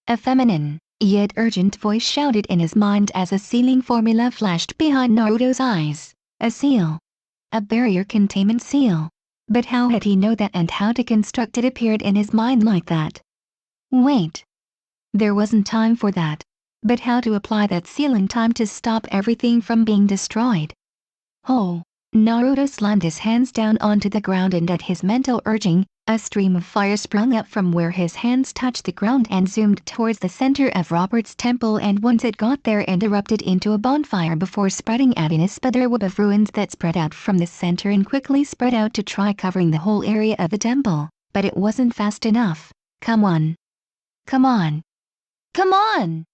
A feminine, yet urgent voice shouted in his mind as a sealing formula flashed behind Naruto's eyes. A seal. A barrier containment seal. But how had he known that and how to construct it appeared in his mind like that? Wait. There wasn't time for that. But how to apply that seal in time to stop everything from being destroyed? Oh. Naruto slammed his hands down onto the ground and at his mental urging, a stream of fire sprung up from where his hands touched the ground and zoomed towards the center of Robert's temple, and once it got there and erupted into a bonfire before spreading out in a spiderweb of ruins that spread out from the center and quickly spread out to try covering the whole area of the temple. But it wasn't fast enough. Come on. Come on. Come on!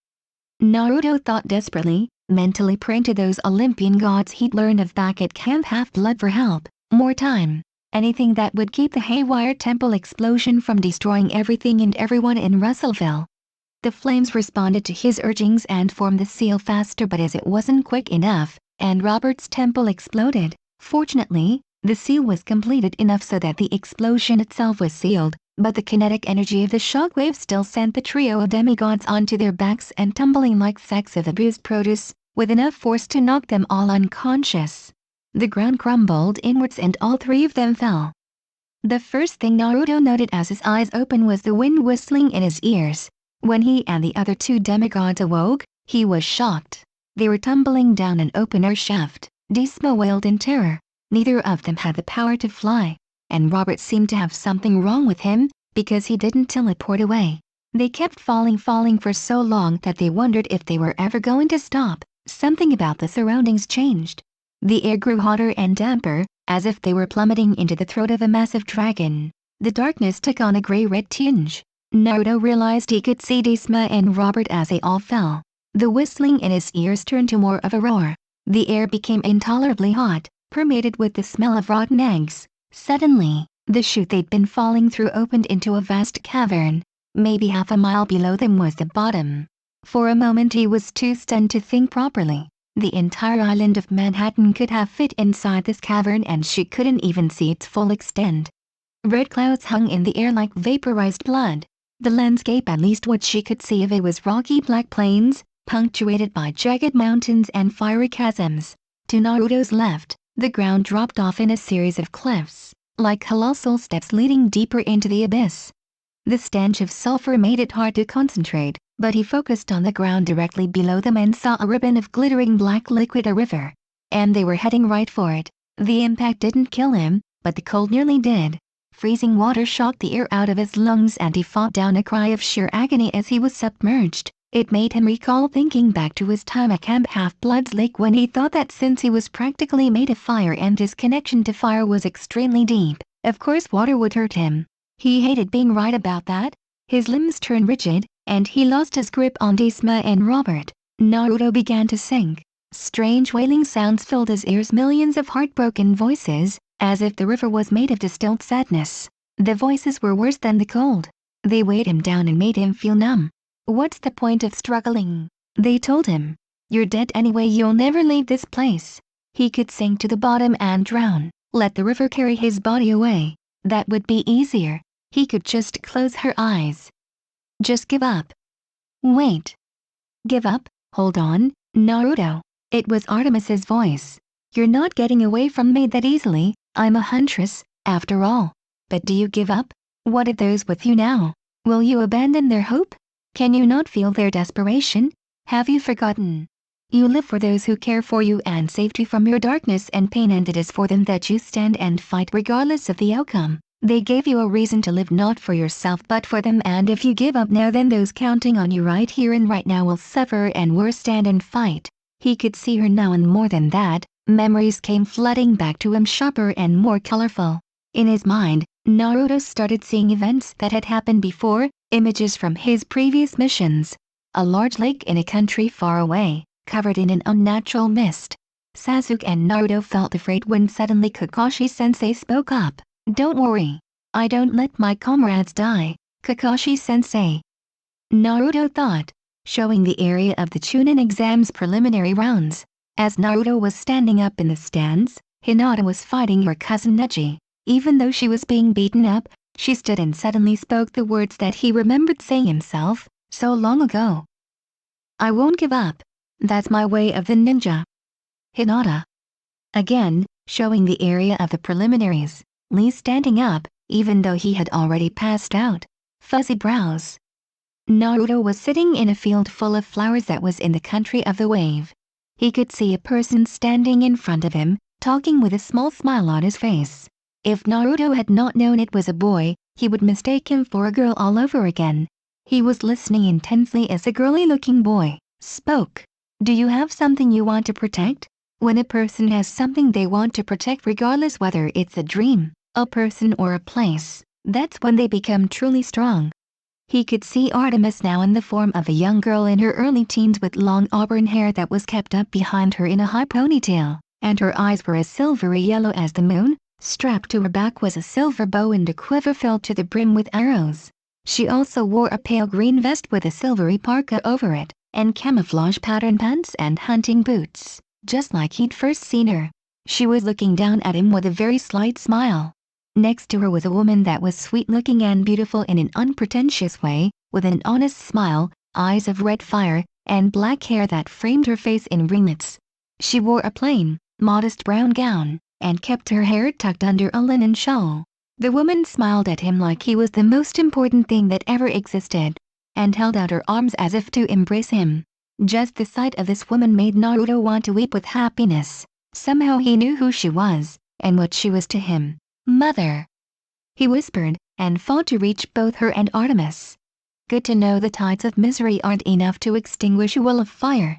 Naruto thought desperately, mentally praying to those Olympian gods he'd learned of back at Camp Half-Blood for help. More time. Anything that would keep the haywire temple explosion from destroying everything and everyone in Russellville. The flames responded to his urgings and formed the seal faster, but as it wasn't quick enough, and Robert's temple exploded. Fortunately, the seal was completed enough so that the explosion itself was sealed, but the kinetic energy of the shockwave still sent the trio of demigods onto their backs and tumbling like sacks of abused produce, with enough force to knock them all unconscious. The ground crumbled inwards and all three of them fell. The first thing Naruto noted as his eyes opened was the wind whistling in his ears. When he and the other two demigods awoke, he was shocked. They were tumbling down an open-air shaft. Disma wailed in terror. Neither of them had the power to fly, and Robert seemed to have something wrong with him, because he didn't teleport away. They kept falling for so long that they wondered if they were ever going to stop. Something about the surroundings changed. The air grew hotter and damper, as if they were plummeting into the throat of a massive dragon. The darkness took on a gray-red tinge. Naruto realized he could see Disma and Robert as they all fell. The whistling in his ears turned to more of a roar. The air became intolerably hot, permeated with the smell of rotten eggs. Suddenly, the chute they'd been falling through opened into a vast cavern. Maybe half a mile below them was the bottom. For a moment he was too stunned to think properly. The entire island of Manhattan could have fit inside this cavern and she couldn't even see its full extent. Red clouds hung in the air like vaporized blood. The landscape, at least what she could see of it, was rocky black plains, punctuated by jagged mountains and fiery chasms. To Naruto's left, the ground dropped off in a series of cliffs, like colossal steps leading deeper into the abyss. The stench of sulfur made it hard to concentrate, but he focused on the ground directly below them and saw a ribbon of glittering black liquid, a river. And they were heading right for it. The impact didn't kill him, but the cold nearly did. Freezing water shocked the air out of his lungs and he fought down a cry of sheer agony as he was submerged. It made him recall thinking back to his time at Camp Half-Blood's Lake, when he thought that since he was practically made of fire and his connection to fire was extremely deep, of course water would hurt him. He hated being right about that. His limbs turned rigid, and he lost his grip on Desma and Robert. Naruto began to sink. Strange wailing sounds filled his ears, millions of heartbroken voices, as if the river was made of distilled sadness. The voices were worse than the cold. They weighed him down and made him feel numb. "What's the point of struggling?" they told him. "You're dead anyway, you'll never leave this place." He could sink to the bottom and drown. Let the river carry his body away. That would be easier. He could just close her eyes. Just give up. Wait. Give up? Hold on, Naruto. It was Artemis's voice. "You're not getting away from me that easily. I'm a huntress, after all. But do you give up? What of those with you now? Will you abandon their hope? Can you not feel their desperation? Have you forgotten? You live for those who care for you and saved you from your darkness and pain, and it is for them that you stand and fight regardless of the outcome. They gave you a reason to live, not for yourself but for them, and if you give up now, then those counting on you right here and right now will suffer and worse. Stand and fight." He could see her now, and more than that, memories came flooding back to him, sharper and more colorful. In his mind, Naruto started seeing events that had happened before, images from his previous missions. A large lake in a country far away, covered in an unnatural mist. Sasuke and Naruto felt afraid when suddenly Kakashi-sensei spoke up. "Don't worry. I don't let my comrades die, Kakashi-sensei." Naruto thought, showing the area of the Chunin exam's preliminary rounds. As Naruto was standing up in the stands, Hinata was fighting her cousin Neji. Even though she was being beaten up, she stood and suddenly spoke the words that he remembered saying himself so long ago. "I won't give up. That's my way of the ninja." Hinata. Again, showing the area of the preliminaries, Lee standing up, even though he had already passed out. Fuzzy brows. Naruto was sitting in a field full of flowers that was in the country of the wave. He could see a person standing in front of him, talking with a small smile on his face. If Naruto had not known it was a boy, he would mistake him for a girl all over again. He was listening intensely as a girly-looking boy spoke. "Do you have something you want to protect?" When a person has something they want to protect, regardless whether it's a dream, a person or a place, that's when they become truly strong. He could see Artemis now in the form of a young girl in her early teens with long auburn hair that was kept up behind her in a high ponytail, and her eyes were as silvery yellow as the moon. Strapped to her back was a silver bow and a quiver filled to the brim with arrows. She also wore a pale green vest with a silvery parka over it, and camouflage pattern pants and hunting boots, just like he'd first seen her. She was looking down at him with a very slight smile. Next to her was a woman that was sweet-looking and beautiful in an unpretentious way, with an honest smile, eyes of red fire, and black hair that framed her face in ringlets. She wore a plain, modest brown gown, and kept her hair tucked under a linen shawl. The woman smiled at him like he was the most important thing that ever existed, and held out her arms as if to embrace him. Just the sight of this woman made Naruto want to weep with happiness. Somehow he knew who she was, and what she was to him. "Mother," he whispered, and fought to reach both her and Artemis. "Good to know the tides of misery aren't enough to extinguish a will of fire.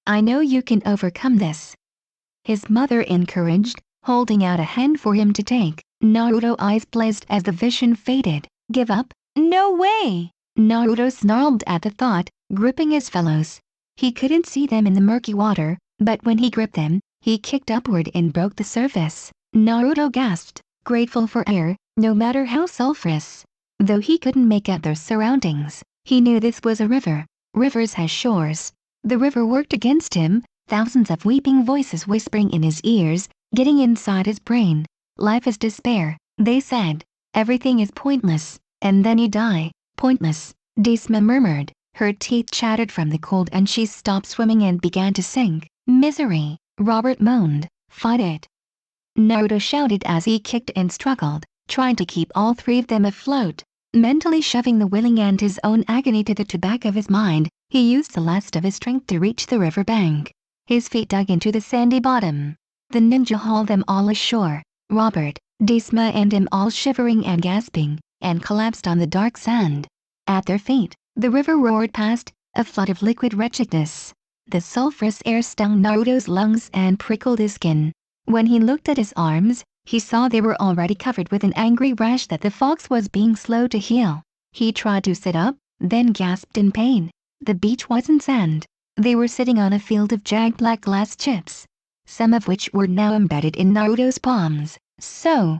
I know you can overcome this," his mother encouraged, holding out a hand for him to take. Naruto's eyes blazed as the vision faded. "Give up? No way!" Naruto snarled at the thought, gripping his fellows. He couldn't see them in the murky water, but when he gripped them, he kicked upward and broke the surface. Naruto gasped, grateful for air, no matter how sulphurous. Though he couldn't make out their surroundings, he knew this was a river. Rivers has shores. The river worked against him, thousands of weeping voices whispering in his ears, getting inside his brain. "Life is despair," they said. Everything is pointless, and then you die. Pointless, Desma murmured. Her teeth chattered from the cold and she stopped swimming and began to sink. Misery, Robert moaned. Fight it, Naruto shouted as he kicked and struggled, trying to keep all three of them afloat. Mentally shoving the willing and his own agony to the back of his mind, he used the last of his strength to reach the river bank. His feet dug into the sandy bottom. The ninja hauled them all ashore, Robert, Desma and him all shivering and gasping, and collapsed on the dark sand. At their feet, the river roared past, a flood of liquid wretchedness. The sulphurous air stung Naruto's lungs and prickled his skin. When he looked at his arms, he saw they were already covered with an angry rash that the fox was being slow to heal. He tried to sit up, then gasped in pain. The beach wasn't sand. They were sitting on a field of jagged black glass chips, some of which were now embedded in Naruto's palms. So,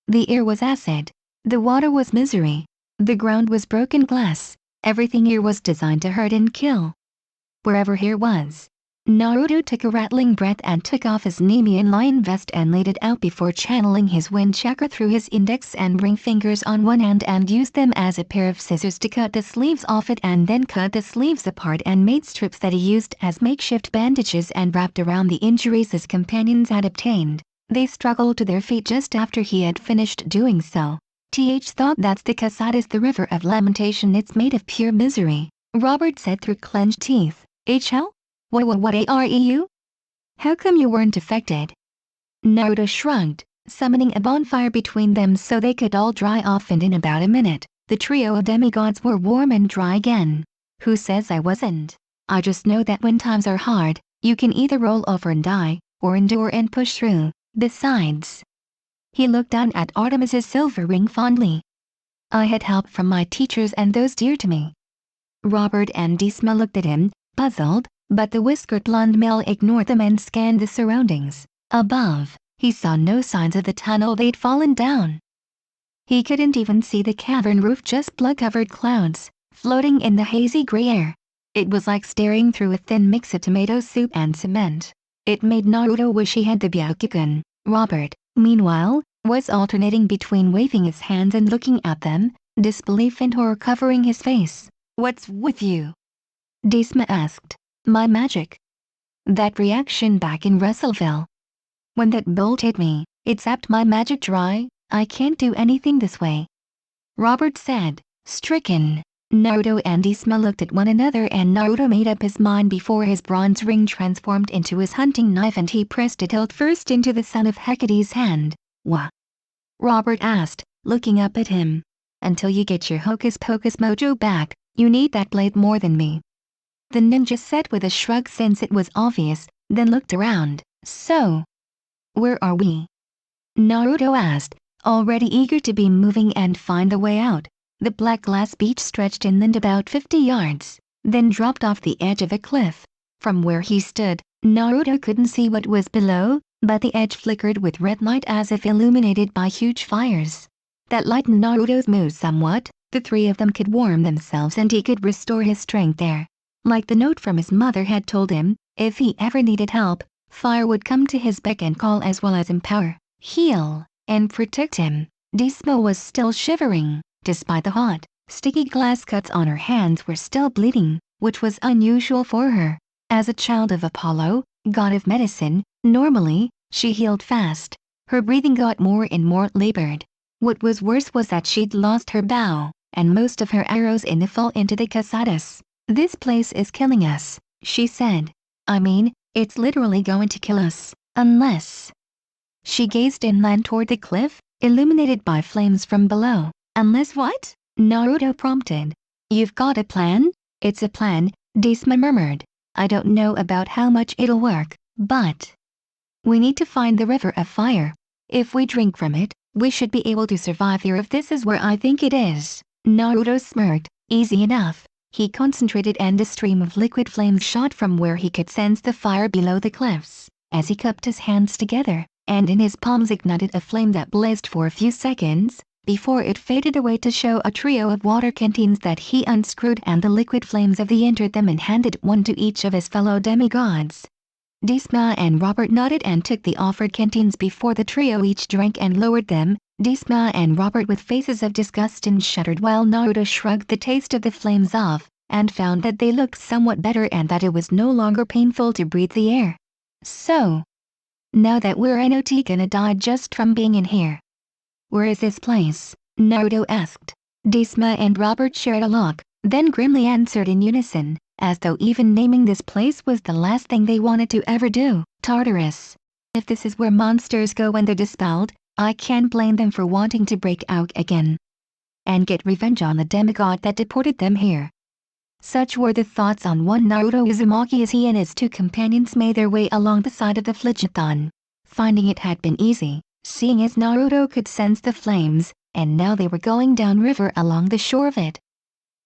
the air was acid. The water was misery. The ground was broken glass. Everything here was designed to hurt and kill. Wherever here was. Naruto took a rattling breath and took off his Nemean lion vest and laid it out before channeling his wind chakra through his index and ring fingers on one hand and used them as a pair of scissors to cut the sleeves off it and then cut the sleeves apart and made strips that he used as makeshift bandages and wrapped around the injuries his companions had obtained. They struggled to their feet just after he had finished doing so. "Th thought that's the Casadas, the river of lamentation. It's made of pure misery," Robert said through clenched teeth. "How? What are you? How come you weren't affected?" Naruto shrugged, summoning a bonfire between them so they could all dry off, and in about a minute, the trio of demigods were warm and dry again. "Who says I wasn't? I just know that when times are hard, you can either roll over and die, or endure and push through. Besides," he looked down at Artemis's silver ring fondly, "I had help from my teachers and those dear to me." Robert and Desma looked at him, puzzled, but the whiskered blonde male ignored them and scanned the surroundings. Above, he saw no signs of the tunnel they'd fallen down. He couldn't even see the cavern roof, just blood-covered clouds, floating in the hazy gray air. It was like staring through a thin mix of tomato soup and cement. It made Naruto wish he had the Byakugan. Robert, meanwhile, was alternating between waving his hands and looking at them, disbelief and horror covering his face. "What's with you?" Desma asked. "My magic." That reaction back in Russellville. When that bolt hit me, it sapped my magic dry. I can't do anything this way," Robert said, stricken. Naruto and Desma looked at one another and Naruto made up his mind before his bronze ring transformed into his hunting knife and he pressed it hilt first into the son of Hecate's hand. "What?" Robert asked, looking up at him. "Until you get your hocus pocus mojo back, you need that blade more than me," the ninja said with a shrug since it was obvious, then looked around. "So, where are we?" Naruto asked, already eager to be moving and find the way out. The black glass beach stretched inland about 50 yards, then dropped off the edge of a cliff. From where he stood, Naruto couldn't see what was below, but the edge flickered with red light as if illuminated by huge fires. That lightened Naruto's mood somewhat. The three of them could warm themselves and he could restore his strength there. Like the note from his mother had told him, if he ever needed help, fire would come to his beck and call as well as empower, heal, and protect him. Desma was still shivering. Despite the hot, sticky glass cuts on her hands were still bleeding, which was unusual for her. As a child of Apollo, god of medicine, normally, she healed fast. Her breathing got more and more labored. What was worse was that she'd lost her bow, and most of her arrows in the fall into the Casadas. "This place is killing us," she said. "I mean, it's literally going to kill us, unless..." She gazed inland toward the cliff, illuminated by flames from below. "Unless what?" Naruto prompted. "You've got a plan?" "It's a plan," Desma murmured. "I don't know about how much it'll work, but we need to find the river of fire. If we drink from it, we should be able to survive here if this is where I think it is." Naruto smirked. "Easy enough." He concentrated and a stream of liquid flames shot from where he could sense the fire below the cliffs. As he cupped his hands together, and in his palms ignited a flame that blazed for a few seconds, before it faded away to show a trio of water canteens that he unscrewed, and the liquid flames of the entered them and handed one to each of his fellow demigods. Desma and Robert nodded and took the offered canteens before the trio each drank and lowered them, Disma and Robert with faces of disgust and shuddered while Naruto shrugged the taste of the flames off, and found that they looked somewhat better and that it was no longer painful to breathe the air. So, now that we're not gonna die just from being in here. Where is this place? Naruto asked. Disma and Robert shared a look, then grimly answered in unison, as though even naming this place was the last thing they wanted to ever do. Tartarus. If this is where monsters go when they're dispelled, I can't blame them for wanting to break out again and get revenge on the demigod that deported them here. Such were the thoughts on one Naruto Uzumaki as he and his two companions made their way along the side of the Phlegethon. Finding it had been easy, seeing as Naruto could sense the flames, and now they were going downriver along the shore of it.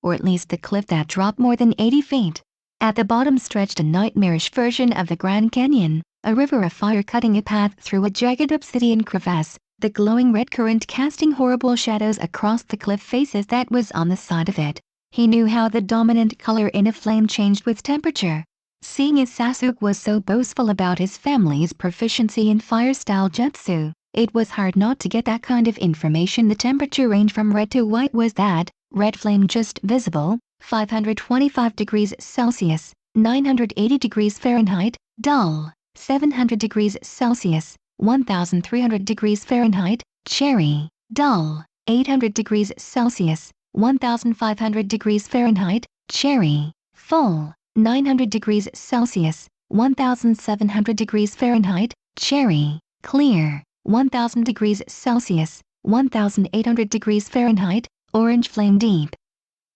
Or at least the cliff that dropped more than 80 feet. At the bottom stretched a nightmarish version of the Grand Canyon, a river of fire cutting a path through a jagged obsidian crevasse, the glowing red current casting horrible shadows across the cliff faces that was on the side of it. He knew how the dominant color in a flame changed with temperature. Seeing as Sasuke was so boastful about his family's proficiency in fire-style jutsu, it was hard not to get that kind of information. The temperature range from red to white was that, red flame just visible, 525 degrees Celsius, 980 degrees Fahrenheit, dull, 700 degrees Celsius, 1300 degrees Fahrenheit, cherry, dull, 800 degrees Celsius, 1500 degrees Fahrenheit, cherry, full, 900 degrees Celsius, 1700 degrees Fahrenheit, cherry, clear, 1000 degrees Celsius, 1800 degrees Fahrenheit, orange flame deep,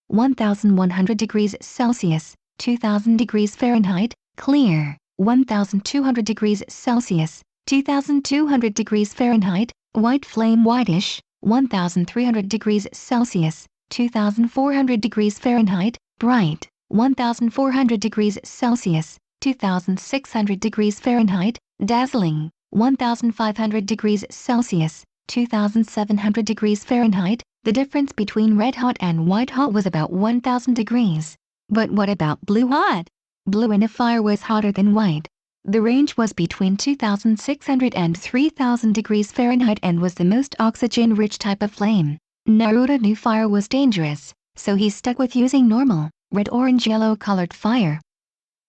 1100 degrees Celsius, 2000 degrees Fahrenheit, clear, 1200 degrees Celsius, 2200 degrees Fahrenheit, white flame whitish, 1300 degrees Celsius, 2400 degrees Fahrenheit, bright, 1400 degrees Celsius, 2600 degrees Fahrenheit, dazzling, 1500 degrees Celsius, 2700 degrees Fahrenheit. The difference between red hot and white hot was about 1000 degrees. But what about blue hot? Blue in a fire was hotter than white. The range was between 2600 and 3000 degrees Fahrenheit and was the most oxygen-rich type of flame. Naruto knew fire was dangerous, so he stuck with using normal, red, orange, yellow colored fire.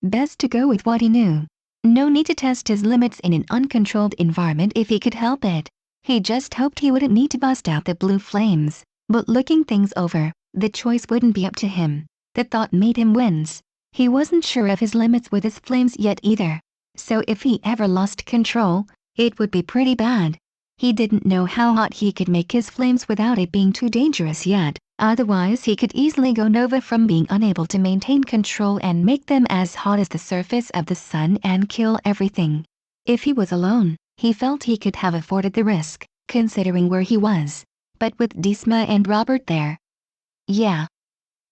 Best to go with what he knew. No need to test his limits in an uncontrolled environment if he could help it. He just hoped he wouldn't need to bust out the blue flames, but looking things over, the choice wouldn't be up to him. The thought made him wince. He wasn't sure of his limits with his flames yet either. So if he ever lost control, it would be pretty bad. He didn't know how hot he could make his flames without it being too dangerous yet, otherwise he could easily go nova from being unable to maintain control and make them as hot as the surface of the sun and kill everything. If he was alone, he felt he could have afforded the risk, considering where he was. But with Disma and Robert there, yeah,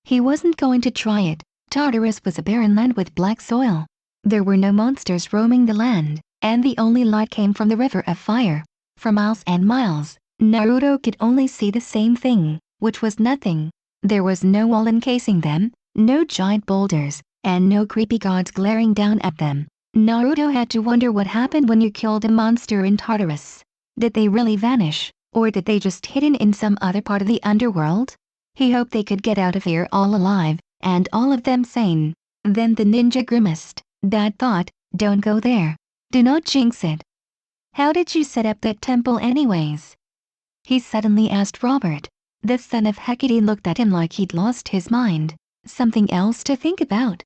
he wasn't going to try it. Tartarus was a barren land with black soil. There were no monsters roaming the land, and the only light came from the river of fire. For miles and miles, Naruto could only see the same thing, which was nothing. There was no wall encasing them, no giant boulders, and no creepy gods glaring down at them. Naruto had to wonder what happened when you killed a monster in Tartarus. Did they really vanish, or did they just hidden in some other part of the underworld? He hoped they could get out of here all alive, and all of them sane. Then the ninja grimaced. Bad thought, don't go there. Do not jinx it. How did you set up that temple anyways? He suddenly asked Robert. The son of Hecate looked at him like he'd lost his mind. Something else to think about.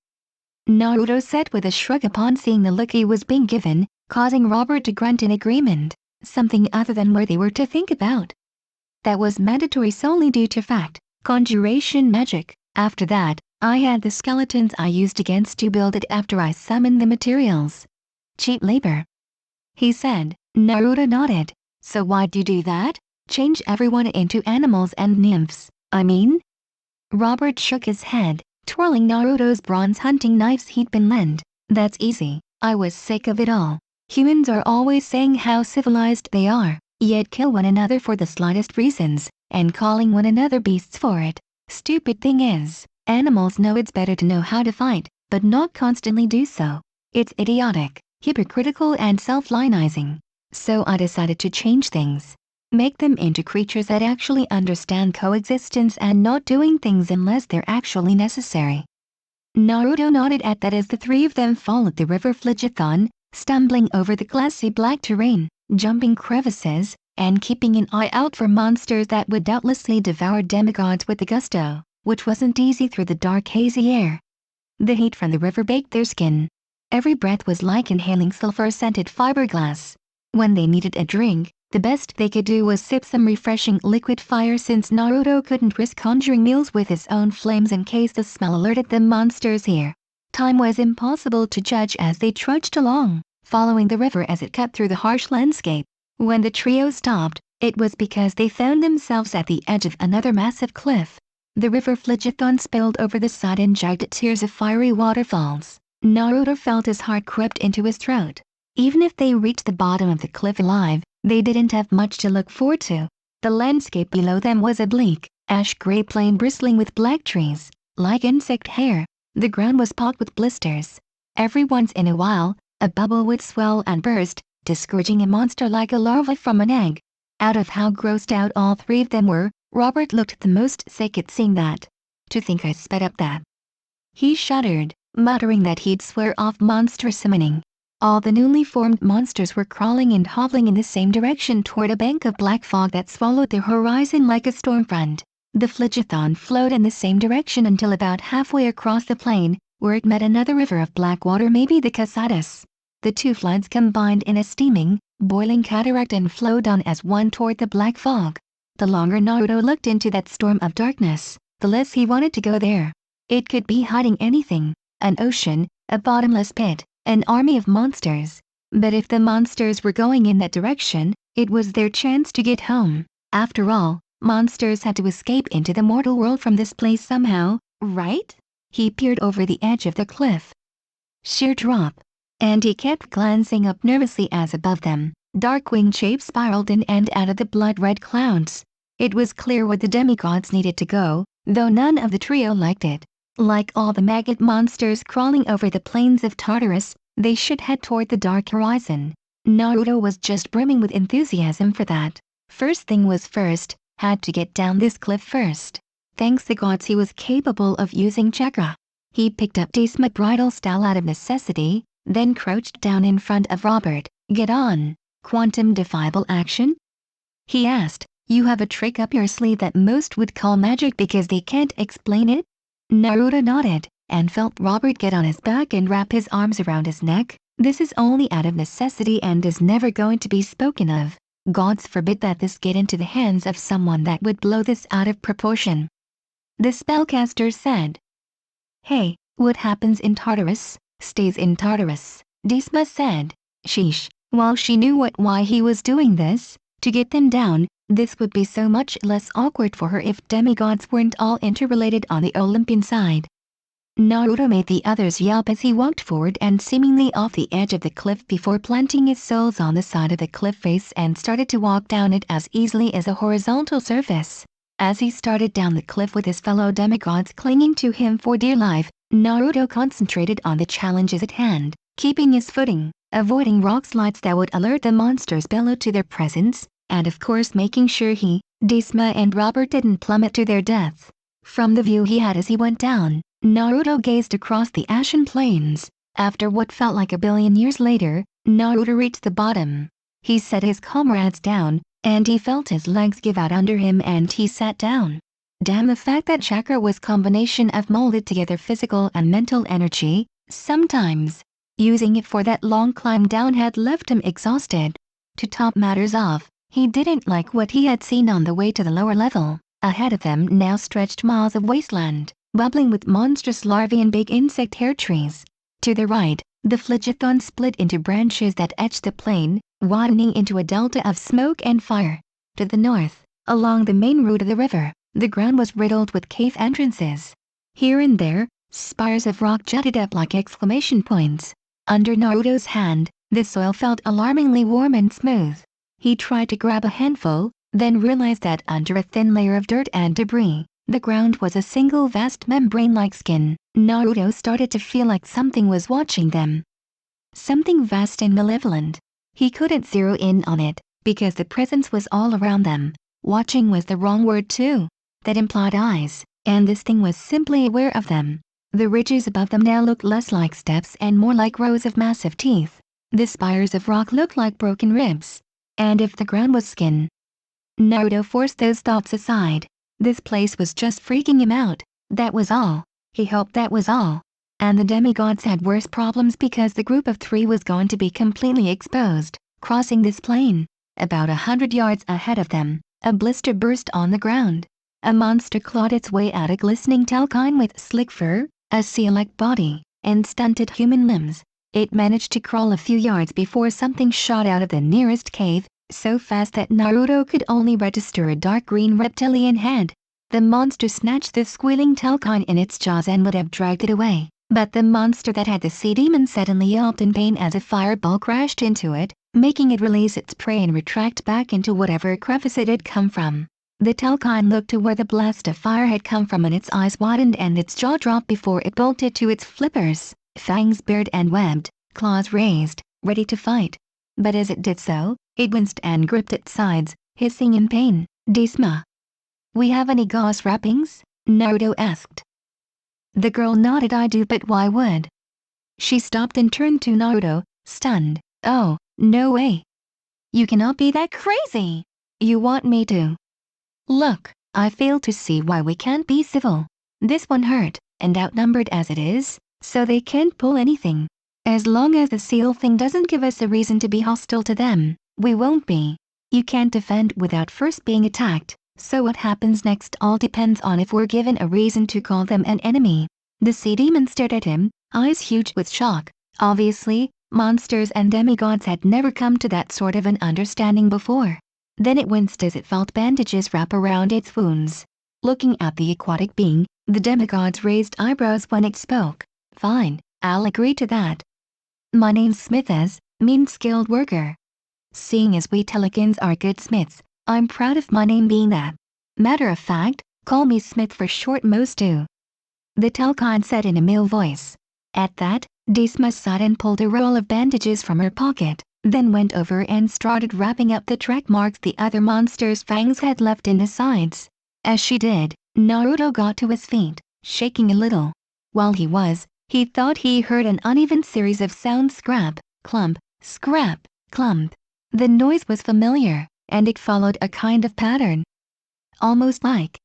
Naruto said with a shrug upon seeing the look he was being given, causing Robert to grunt in agreement. Something other than where they were to think about. That was mandatory solely due to fact, conjuration magic. After that, I had the skeletons I used against to build it after I summoned the materials. Cheap labor. He said. Naruto nodded. So why'd you do that? Change everyone into animals and nymphs, I mean? Robert shook his head, twirling Naruto's bronze hunting knives he'd been lent. That's easy. I was sick of it all. Humans are always saying how civilized they are, yet kill one another for the slightest reasons, and calling one another beasts for it. Stupid thing is, animals know it's better to know how to fight, but not constantly do so. It's idiotic, hypocritical and self-lionizing. So I decided to change things. Make them into creatures that actually understand coexistence and not doing things unless they're actually necessary. Naruto nodded at that as the three of them followed the river Phlegethon, stumbling over the glassy black terrain, jumping crevices, and keeping an eye out for monsters that would doubtlessly devour demigods with a gusto, which wasn't easy through the dark hazy air. The heat from the river baked their skin. Every breath was like inhaling sulfur-scented fiberglass. When they needed a drink, the best they could do was sip some refreshing liquid fire since Naruto couldn't risk conjuring meals with his own flames in case the smell alerted the monsters here. Time was impossible to judge as they trudged along, following the river as it cut through the harsh landscape. When the trio stopped, it was because they found themselves at the edge of another massive cliff. The river Phlegethon spilled over the side in jagged tiers of fiery waterfalls. Naruto felt his heart crept into his throat. Even if they reached the bottom of the cliff alive, they didn't have much to look forward to. The landscape below them was a bleak, ash-gray plain bristling with black trees, like insect hair. The ground was pocked with blisters. Every once in a while, a bubble would swell and burst, discouraging a monster like a larva from an egg. Out of how grossed out all three of them were, Robert looked the most sick at seeing that. To think I sped up that. He shuddered, muttering that he'd swear off monster summoning. All the newly formed monsters were crawling and hobbling in the same direction toward a bank of black fog that swallowed the horizon like a storm front. The Phlegethon flowed in the same direction until about halfway across the plain, where it met another river of black water, maybe the Casatus. The two floods combined in a steaming, boiling cataract and flowed on as one toward the black fog. The longer Naruto looked into that storm of darkness, the less he wanted to go there. It could be hiding anything, an ocean, a bottomless pit, an army of monsters. But if the monsters were going in that direction, it was their chance to get home. After all, monsters had to escape into the mortal world from this place somehow, right? He peered over the edge of the cliff. Sheer drop. And he kept glancing up nervously as above them, dark winged shapes spiraled in and out of the blood-red clouds. It was clear where the demigods needed to go, though none of the trio liked it. Like all the maggot monsters crawling over the plains of Tartarus, they should head toward the dark horizon. Naruto was just brimming with enthusiasm for that. First thing was first, had to get down this cliff first. Thanks the gods he was capable of using chakra. He picked up Desma bridal style out of necessity, then crouched down in front of Robert. Get on. Quantum defiable action? He asked. You have a trick up your sleeve that most would call magic because they can't explain it? Naruto nodded, and felt Robert get on his back and wrap his arms around his neck. This is only out of necessity and is never going to be spoken of. Gods forbid that this get into the hands of someone that would blow this out of proportion. The spellcaster said. Hey, what happens in Tartarus, stays in Tartarus, Desma said. Sheesh, while she knew why he was doing this, to get them down, this would be so much less awkward for her if demigods weren't all interrelated on the Olympian side. Naruto made the others yelp as he walked forward and seemingly off the edge of the cliff before planting his soles on the side of the cliff face and started to walk down it as easily as a horizontal surface. As he started down the cliff with his fellow demigods clinging to him for dear life, Naruto concentrated on the challenges at hand, keeping his footing, avoiding rock slides that would alert the monsters below to their presence, and of course making sure he, Desma and Robert didn't plummet to their deaths. From the view he had as he went down, Naruto gazed across the ashen plains. After what felt like a billion years later, Naruto reached the bottom. He set his comrades down, and he felt his legs give out under him and he sat down. Damn, the fact that chakra was combination of molded together physical and mental energy, sometimes using it for that long climb down had left him exhausted. To top matters off, he didn't like what he had seen on the way to the lower level. Ahead of them now stretched miles of wasteland, bubbling with monstrous larvae and big insect hair trees. To the right, the Phlegethon split into branches that etched the plain, widening into a delta of smoke and fire. To the north, along the main route of the river, the ground was riddled with cave entrances. Here and there, spires of rock jutted up like exclamation points. Under Naruto's hand, the soil felt alarmingly warm and smooth. He tried to grab a handful, then realized that under a thin layer of dirt and debris, the ground was a single vast membrane-like skin. Naruto started to feel like something was watching them. Something vast and malevolent. He couldn't zero in on it, because the presence was all around them. Watching was the wrong word too. That implied eyes, and this thing was simply aware of them. The ridges above them now looked less like steps and more like rows of massive teeth. The spires of rock looked like broken ribs. And if the ground was skin? Naruto forced those thoughts aside. This place was just freaking him out. That was all. He hoped that was all. And the demigods had worse problems because the group of 3 was going to be completely exposed. Crossing this plain, about 100 yards ahead of them, a blister burst on the ground. A monster clawed its way out, a glistening talcine with slick fur, a seal-like body, and stunted human limbs. It managed to crawl a few yards before something shot out of the nearest cave, so fast that Naruto could only register a dark green reptilian head. The monster snatched the squealing talcine in its jaws and would have dragged it away, but the monster that had the sea demon suddenly yelped in pain as a fireball crashed into it, making it release its prey and retract back into whatever crevice it had come from. The talcine looked to where the blast of fire had come from and its eyes widened and its jaw dropped before it bolted to its flippers, fangs bared and webbed, claws raised, ready to fight. But as it did so, it winced and gripped its sides, hissing in pain. "Disma, we have any gauze wrappings?" Naruto asked. The girl nodded. "I do, but why would?" She stopped and turned to Naruto, stunned. "Oh, no way. You cannot be that crazy. You want me to?" "Look, I fail to see why we can't be civil. This one hurt, and outnumbered as it is, so they can't pull anything. As long as the seal thing doesn't give us a reason to be hostile to them, we won't be. You can't defend without first being attacked, so what happens next all depends on if we're given a reason to call them an enemy." The sea demon stared at him, eyes huge with shock. Obviously, monsters and demigods had never come to that sort of an understanding before. Then it winced as it felt bandages wrap around its wounds. Looking at the aquatic being, the demigods raised eyebrows when it spoke. "Fine, I'll agree to that. My name's Smith, as means skilled worker. Seeing as we Telecans are good smiths, I'm proud of my name being that. Matter of fact, call me Smith for short most do," the Telkine said in a male voice. At that, Disma sighed and pulled a roll of bandages from her pocket, then went over and started wrapping up the track marks the other monster's fangs had left in the sides. As she did, Naruto got to his feet, shaking a little. While he thought he heard an uneven series of sounds: scrap, clump, scrap, clump. The noise was familiar, and it followed a kind of pattern. Almost like...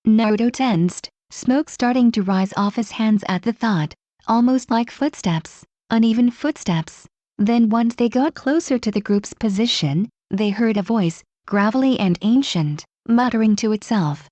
Naruto tensed, smoke starting to rise off his hands at the thought. Almost like footsteps, uneven footsteps. Then once they got closer to the group's position, they heard a voice, gravelly and ancient, muttering to itself.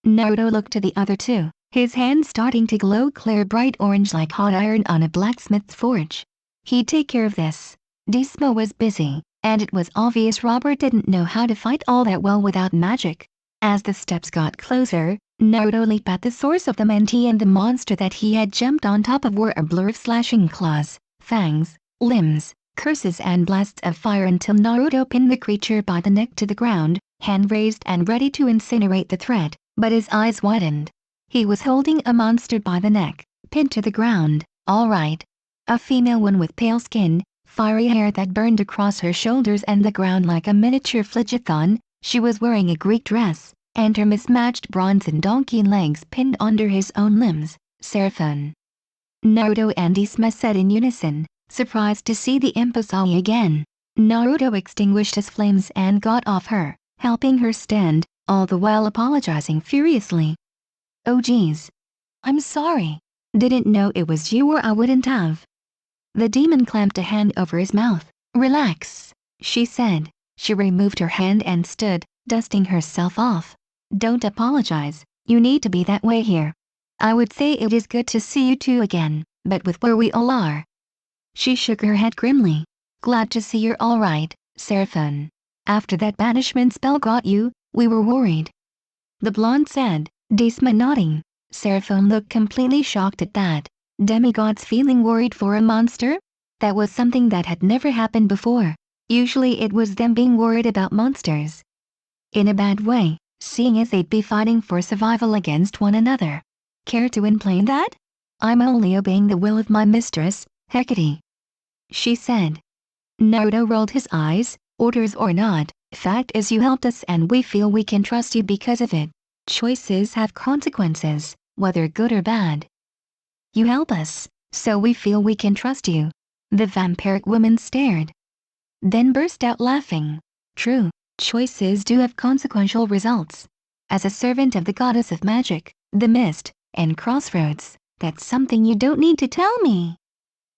Naruto looked to the other two, his hands starting to glow clear bright orange like hot iron on a blacksmith's forge. He'd take care of this. Dismo was busy, and it was obvious Robert didn't know how to fight all that well without magic. As the steps got closer, Naruto leaped at the source of them, and he and the monster that he had jumped on top of were a blur of slashing claws, fangs, limbs, curses and blasts of fire until Naruto pinned the creature by the neck to the ground, hand raised and ready to incinerate the threat, but his eyes widened. He was holding a monster by the neck, pinned to the ground, all right. A female one with pale skin, fiery hair that burned across her shoulders and the ground like a miniature Phlegethon. She was wearing a Greek dress, and her mismatched bronze and donkey legs pinned under his own limbs. Seraphon. Naruto and Isma said in unison, surprised to see the Imposai again. Naruto extinguished his flames and got off her, helping her stand, all the while apologizing furiously. "Oh geez. I'm sorry. Didn't know it was you, or I wouldn't have." The demon clamped a hand over his mouth. "Relax," she said. She removed her hand and stood, dusting herself off. "Don't apologize, you need to be that way here. I would say it is good to see you two again, but with where we all are." She shook her head grimly. "Glad to see you're all right, Seraphon. After that banishment spell got you, we were worried," the blonde said, Disma nodding. Seraphon looked completely shocked at that. Demigods feeling worried for a monster? That was something that had never happened before. Usually it was them being worried about monsters. In a bad way, seeing as they'd be fighting for survival against one another. "Care to explain that?" "I'm only obeying the will of my mistress, Hecate," she said. Naruto rolled his eyes, Orders or not, fact is you helped us and we feel we can trust you because of it. Choices have consequences, whether good or bad. You help us, so we feel we can trust you. The vampiric woman stared, then burst out laughing. True, choices do have consequential results. As a servant of the goddess of magic, the mist, and crossroads, that's something you don't need to tell me,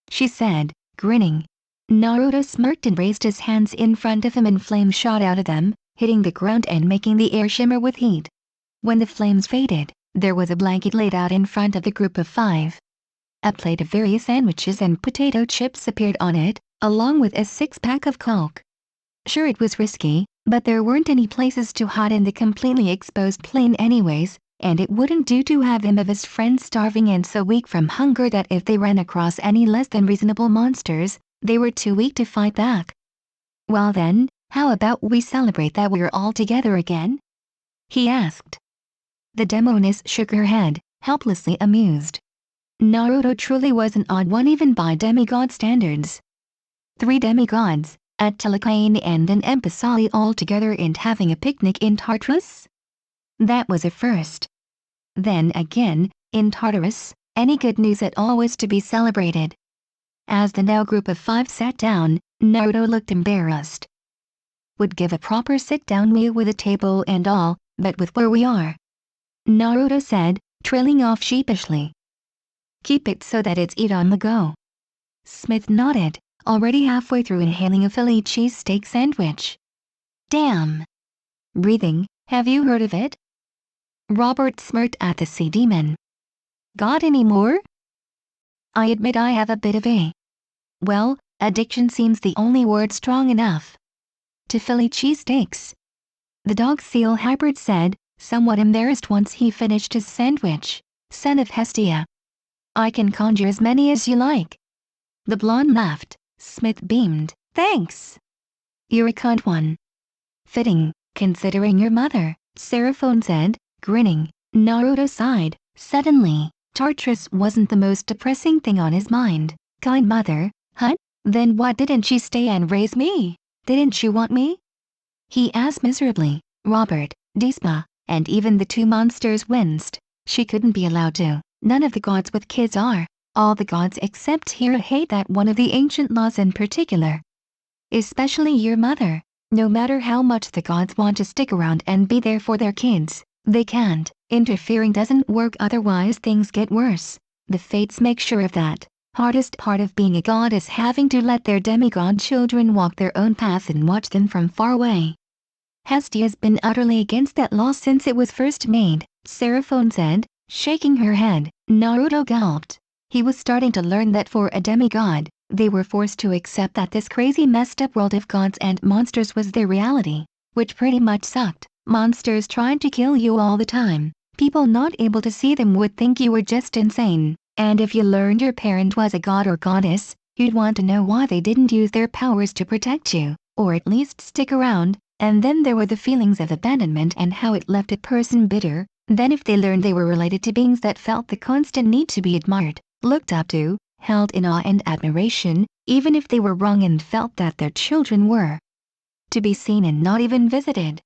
she said, grinning. Naruto smirked and raised his hands in front of him and flames shot out of them, hitting the ground and making the air shimmer with heat. When the flames faded, there was a blanket laid out in front of the group of 5. A plate of various sandwiches and potato chips appeared on it, along with a 6-pack of Coke. Sure, it was risky, but there weren't any places to hide in the completely exposed plain anyways, and it wouldn't do to have him of his friends starving and so weak from hunger that if they ran across any less than reasonable monsters, they were too weak to fight back. Well then, how about we celebrate that we're all together again? He asked. The demoness shook her head, helplessly amused. Naruto truly was an odd one even by demigod standards. 3 demigods, a Telecane and an Empasali all together and having a picnic in Tartarus? That was a first. Then again, in Tartarus, any good news at all was to be celebrated. As the now group of 5 sat down, Naruto looked embarrassed. Would give a proper sit-down meal with a table and all, but with where we are, Naruto said, trailing off sheepishly. Keep it so that it's eat on the go. Smith nodded, already halfway through inhaling a Philly cheesesteak sandwich. Damn. Breathing, have you heard of it? Robert smirked at the sea demon. Got any more? I admit I have a bit of a, well, addiction seems the only word strong enough. To Philly cheesesteaks. The dog seal hybrid said, somewhat embarrassed once he finished his sandwich. Son of Hestia. I can conjure as many as you like. The blonde laughed. Smith beamed. Thanks. You're a kind one. Fitting, considering your mother, Seraphone said, grinning. Naruto sighed. Suddenly, Tartarus wasn't the most depressing thing on his mind. Kind mother, huh? Then why didn't she stay and raise me? Didn't she want me? He asked miserably. Robert, Dispa, and even the 2 monsters winced. She couldn't be allowed to. None of the gods with kids are. All the gods except Hera hate that one of the ancient laws in particular. Especially your mother. No matter how much the gods want to stick around and be there for their kids, they can't. Interfering doesn't work, otherwise things get worse. The fates make sure of that. Hardest part of being a god is having to let their demigod children walk their own path and watch them from far away. Hestia's been utterly against that law since it was first made, Seraphone said, shaking her head. Naruto gulped. He was starting to learn that for a demigod, they were forced to accept that this crazy messed up world of gods and monsters was their reality, which pretty much sucked. Monsters tried to kill you all the time. People not able to see them would think you were just insane, and if you learned your parent was a god or goddess, you'd want to know why they didn't use their powers to protect you, or at least stick around. And then there were the feelings of abandonment and how it left a person bitter. Then if they learned they were related to beings that felt the constant need to be admired, looked up to, held in awe and admiration, even if they were wrong and felt that their children were to be seen and not even visited.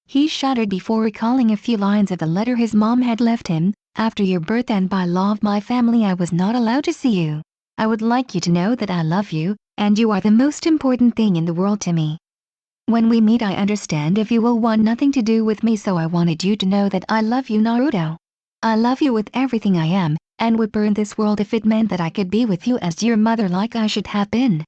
He shuddered before recalling a few lines of the letter his mom had left him. After your birth and by law of my family I was not allowed to see you. I would like you to know that I love you, and you are the most important thing in the world to me. When we meet I understand if you will want nothing to do with me, so I wanted you to know that I love you, Naruto. I love you with everything I am, and would burn this world if it meant that I could be with you as your mother like I should have been.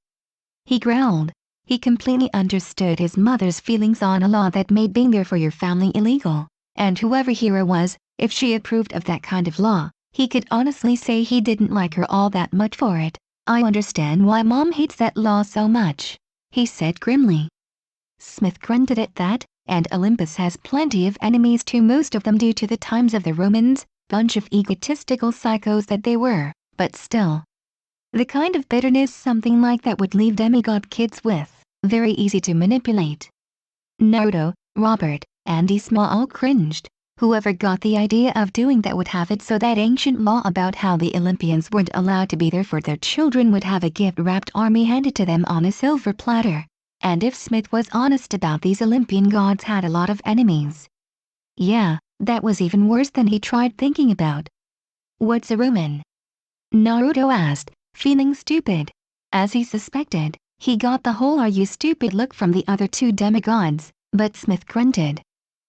He growled. He completely understood his mother's feelings on a law that made being there for your family illegal, and whoever Hera was, if she approved of that kind of law, he could honestly say he didn't like her all that much for it. I understand why Mom hates that law so much, he said grimly. Smith grunted at that, and Olympus has plenty of enemies too, most of them due to the times of the Romans, bunch of egotistical psychos that they were, but still. The kind of bitterness something like that would leave demigod kids with, very easy to manipulate. Naruto, Robert, and Isma all cringed. Whoever got the idea of doing that would have it so that ancient law about how the Olympians weren't allowed to be there for their children would have a gift-wrapped army handed to them on a silver platter. And if Smith was honest about these Olympian gods had a lot of enemies. Yeah, that was even worse than he tried thinking about. What's a rumen? Naruto asked, feeling stupid. As he suspected, he got the whole "are you stupid" look from the other two demigods, but Smith grunted.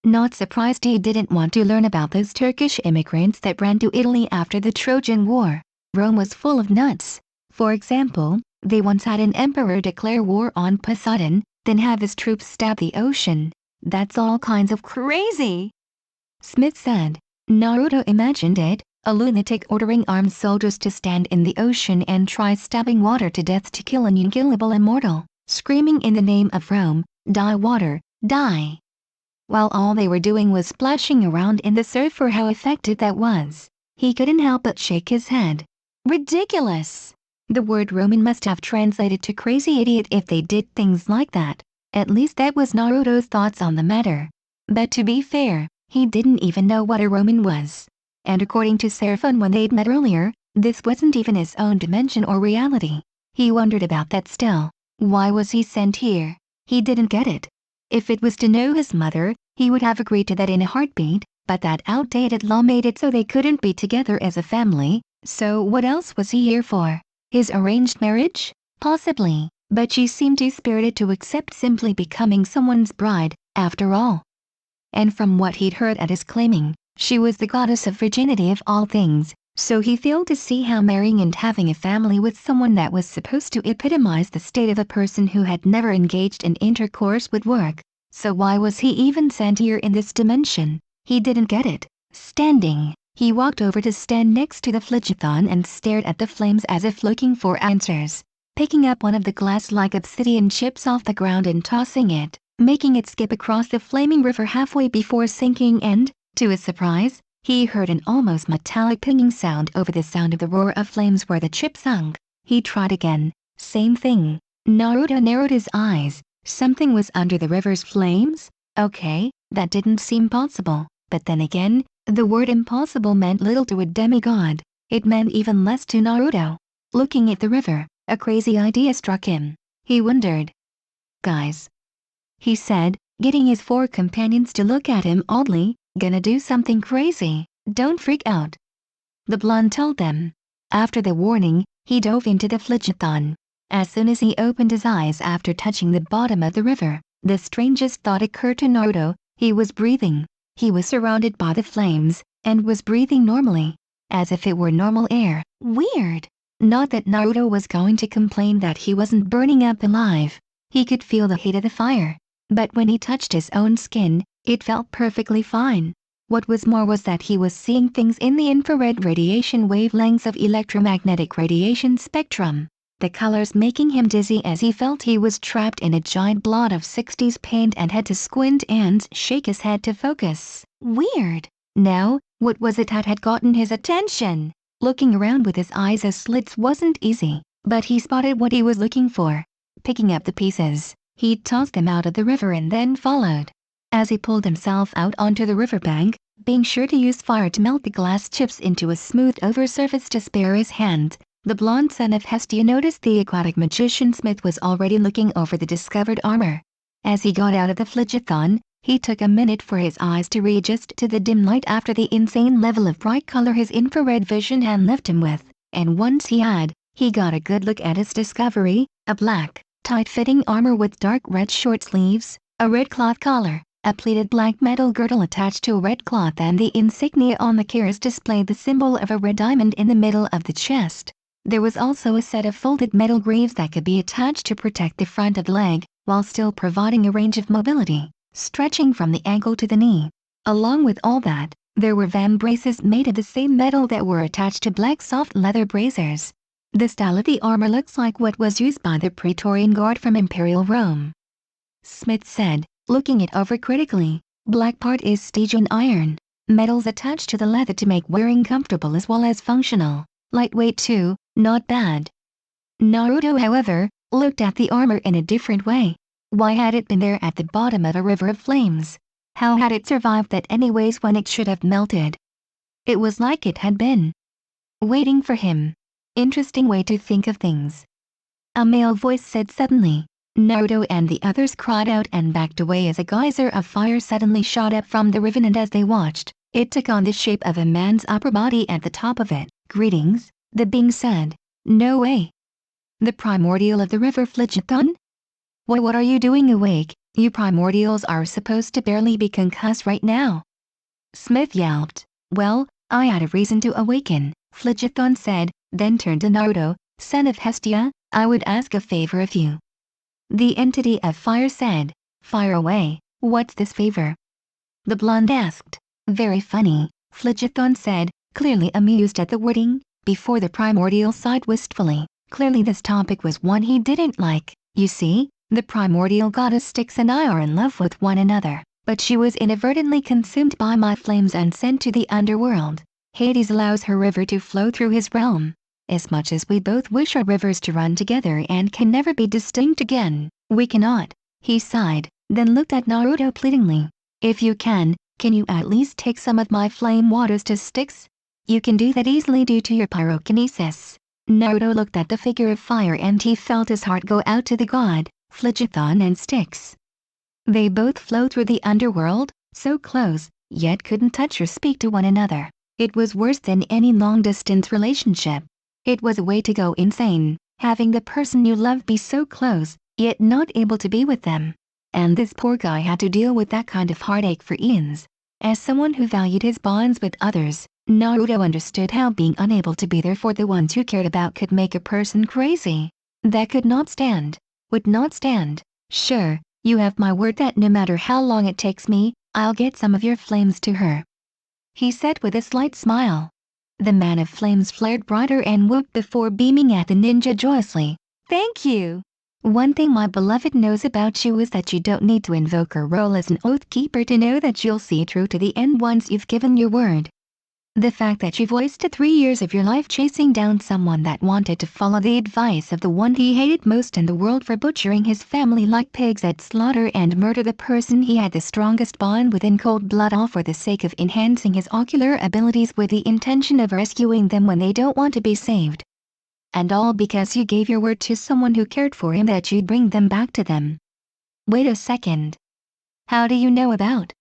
Not surprised he didn't want to learn about those Turkish immigrants that ran to Italy after the Trojan War. Rome was full of nuts. For example, they once had an emperor declare war on Poseidon, then have his troops stab the ocean. That's all kinds of crazy, Smith said. Naruto imagined it, a lunatic ordering armed soldiers to stand in the ocean and try stabbing water to death to kill an unkillable immortal, screaming in the name of Rome, "Die water, die!" While all they were doing was splashing around in the surf. For how effective that was, he couldn't help but shake his head. Ridiculous! The word Roman must have translated to crazy idiot if they did things like that. At least that was Naruto's thoughts on the matter. But to be fair, he didn't even know what a Roman was. And according to Seraphon when they'd met earlier, this wasn't even his own dimension or reality. He wondered about that still. Why was he sent here? He didn't get it. If it was to know his mother, he would have agreed to that in a heartbeat, but that outdated law made it so they couldn't be together as a family. So what else was he here for? His arranged marriage? Possibly, but she seemed too spirited to accept simply becoming someone's bride, after all. And from what he'd heard at his claiming, she was the goddess of virginity of all things, so he failed to see how marrying and having a family with someone that was supposed to epitomize the state of a person who had never engaged in intercourse would work. So why was he even sent here in this dimension? He didn't get it. Standing, he walked over to stand next to the Phlegethon and stared at the flames as if looking for answers. Picking up one of the glass-like obsidian chips off the ground and tossing it, making it skip across the flaming river halfway before sinking and, to his surprise, he heard an almost metallic pinging sound over the sound of the roar of flames where the chip sunk. He tried again. Same thing. Naruto narrowed his eyes. Something was under the river's flames? Okay, that didn't seem possible. But then again, the word impossible meant little to a demigod. It meant even less to Naruto. Looking at the river, a crazy idea struck him. He wondered. Guys, he said, getting his four companions to look at him oddly, gonna do something crazy, don't freak out. The blonde told them. After the warning, he dove into the Phlegethon. As soon as he opened his eyes after touching the bottom of the river, the strangest thought occurred to Naruto. He was breathing. He was surrounded by the flames, and was breathing normally, as if it were normal air. Weird. Not that Naruto was going to complain that he wasn't burning up alive. He could feel the heat of the fire. But when he touched his own skin, it felt perfectly fine. What was more was that he was seeing things in the infrared radiation wavelengths of electromagnetic radiation spectrum. The colors making him dizzy as he felt he was trapped in a giant blot of 60s paint and had to squint and shake his head to focus. Weird. Now, what was it that had gotten his attention? Looking around with his eyes as slits wasn't easy, but he spotted what he was looking for. Picking up the pieces, he tossed them out of the river and then followed. As he pulled himself out onto the riverbank, being sure to use fire to melt the glass chips into a smooth-over surface to spare his hand, the blonde son of Hestia noticed the aquatic magician Smith was already looking over the discovered armor. As he got out of the Phlegethon, he took a minute for his eyes to readjust to the dim light after the insane level of bright color his infrared vision had left him with, and once he had, he got a good look at his discovery, a black, tight-fitting armor with dark red short sleeves, a red cloth collar, a pleated black metal girdle attached to a red cloth, and the insignia on the cuirass displayed the symbol of a red diamond in the middle of the chest. There was also a set of folded metal greaves that could be attached to protect the front of the leg, while still providing a range of mobility, stretching from the ankle to the knee. Along with all that, there were vambraces made of the same metal that were attached to black soft leather bracers. The style of the armor looks like what was used by the Praetorian Guard from Imperial Rome, Smith said, looking it over critically. Black part is Stygian iron. Metals attached to the leather to make wearing comfortable as well as functional. Lightweight too, not bad. Naruto, however, looked at the armor in a different way. Why had it been there at the bottom of a river of flames? How had it survived that anyways when it should have melted? It was like it had been waiting for him. Interesting way to think of things. A male voice said suddenly. Naruto and the others cried out and backed away as a geyser of fire suddenly shot up from the river, and as they watched, it took on the shape of a man's upper body at the top of it. "Greetings," the being said. "No way. The primordial of the river Phlegethon? What are you doing awake? You primordials are supposed to barely be concussed right now." Smith yelped. "Well, I had a reason to awaken," Phlegethon said, then turned to Naruto. "Son of Hestia, I would ask a favor of you." The entity of fire said. "Fire away, what's this favor?" the blonde asked. "Very funny," Phlegethon said, clearly amused at the wording. Before the primordial sighed wistfully. Clearly this topic was one he didn't like. "You see, the primordial goddess Styx and I are in love with one another, but she was inadvertently consumed by my flames and sent to the underworld. Hades allows her river to flow through his realm. As much as we both wish our rivers to run together and can never be distinct again, we cannot." He sighed, then looked at Naruto pleadingly. "If you can you at least take some of my flame waters to Styx? You can do that easily due to your pyrokinesis." Naruto looked at the figure of fire and he felt his heart go out to the god, Phlegethon and Styx. They both flow through the underworld, so close, yet couldn't touch or speak to one another. It was worse than any long-distance relationship. It was a way to go insane, having the person you love be so close, yet not able to be with them. And this poor guy had to deal with that kind of heartache for eons. As someone who valued his bonds with others, Naruto understood how being unable to be there for the ones you cared about could make a person crazy. That could not stand. Would not stand. "Sure, you have my word that no matter how long it takes me, I'll get some of your flames to her," he said with a slight smile. The man of flames flared brighter and whooped before beaming at the ninja joyously. "Thank you. One thing my beloved knows about you is that you don't need to invoke or roll as an oath keeper to know that you'll see through to the end once you've given your word. The fact that you wasted 3 years of your life chasing down someone that wanted to follow the advice of the one he hated most in the world for butchering his family like pigs at slaughter and murder the person he had the strongest bond with in cold blood, all for the sake of enhancing his ocular abilities with the intention of rescuing them when they don't want to be saved. And all because you gave your word to someone who cared for him that you'd bring them back to them. Wait a second. How do you know about?"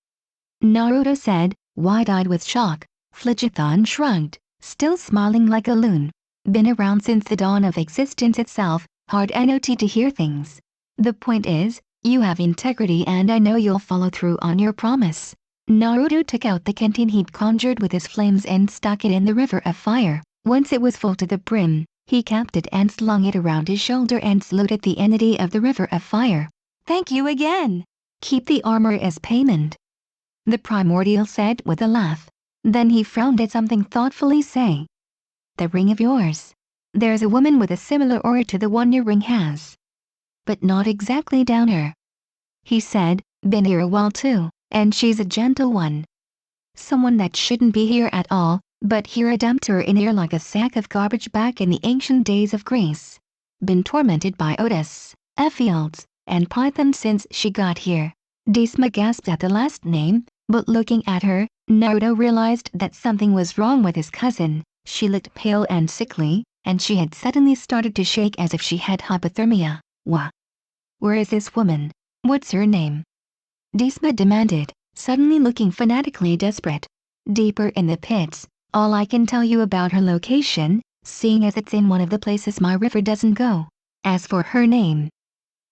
Naruto said, wide-eyed with shock. Phlegethon shrugged, still smiling like a loon. "Been around since the dawn of existence itself, hard not to hear things. The point is, you have integrity and I know you'll follow through on your promise." Naruto took out the canteen he'd conjured with his flames and stuck it in the river of fire. Once it was full to the brim, he capped it and slung it around his shoulder and saluted the entity of the river of fire. "Thank you again. Keep the armor as payment," the primordial said with a laugh. Then he frowned at something thoughtfully, saying, "The ring of yours. There's a woman with a similar aura to the one your ring has. But not exactly down here," he said. "Been here a while too, and she's a gentle one. Someone that shouldn't be here at all, but here I dumped her in here like a sack of garbage back in the ancient days of Greece. Been tormented by Otis, Ephialtes, and Python since she got here." Disma gasped at the last name, but looking at her, Naruto realized that something was wrong with his cousin. She looked pale and sickly, and she had suddenly started to shake as if she had hypothermia. Where is this woman? What's her name?" Disma demanded, suddenly looking fanatically desperate. "Deeper in the pits. All I can tell you about her location, seeing as it's in one of the places my river doesn't go. As for her name,"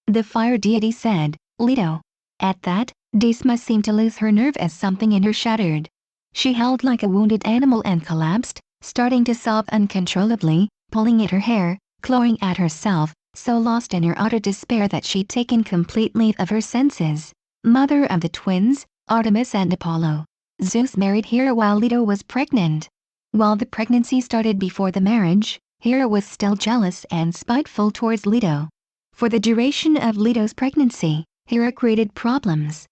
the fire deity said, "Leto." At that, Disma seemed to lose her nerve as something in her shattered. She held like a wounded animal and collapsed, starting to sob uncontrollably, pulling at her hair, clawing at herself, so lost in her utter despair that she'd taken complete leave of her senses. Mother of the twins, Artemis and Apollo. Zeus married Hera while Leto was pregnant. While the pregnancy started before the marriage, Hera was still jealous and spiteful towards Leto. For the duration of Leto's pregnancy, Hera created problems.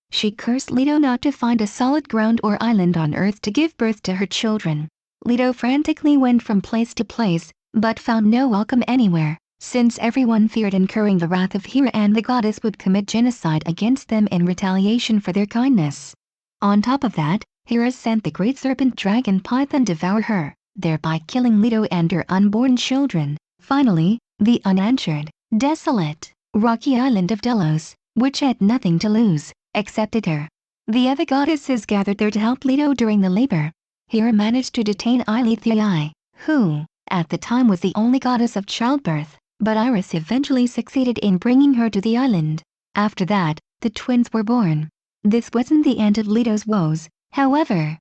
She cursed Leto not to find a solid ground or island on Earth to give birth to her children. Leto frantically went from place to place, but found no welcome anywhere, since everyone feared incurring the wrath of Hera and the goddess would commit genocide against them in retaliation for their kindness. On top of that, Hera sent the great serpent dragon Python devour her, thereby killing Leto and her unborn children. Finally, the unanswered, desolate, rocky island of Delos, which had nothing to lose, accepted her. The other goddesses gathered there to help Leto during the labor. Hera managed to detain Eileithyia, who, at the time was the only goddess of childbirth, but Iris eventually succeeded in bringing her to the island. After that, the twins were born. This wasn't the end of Leto's woes, however.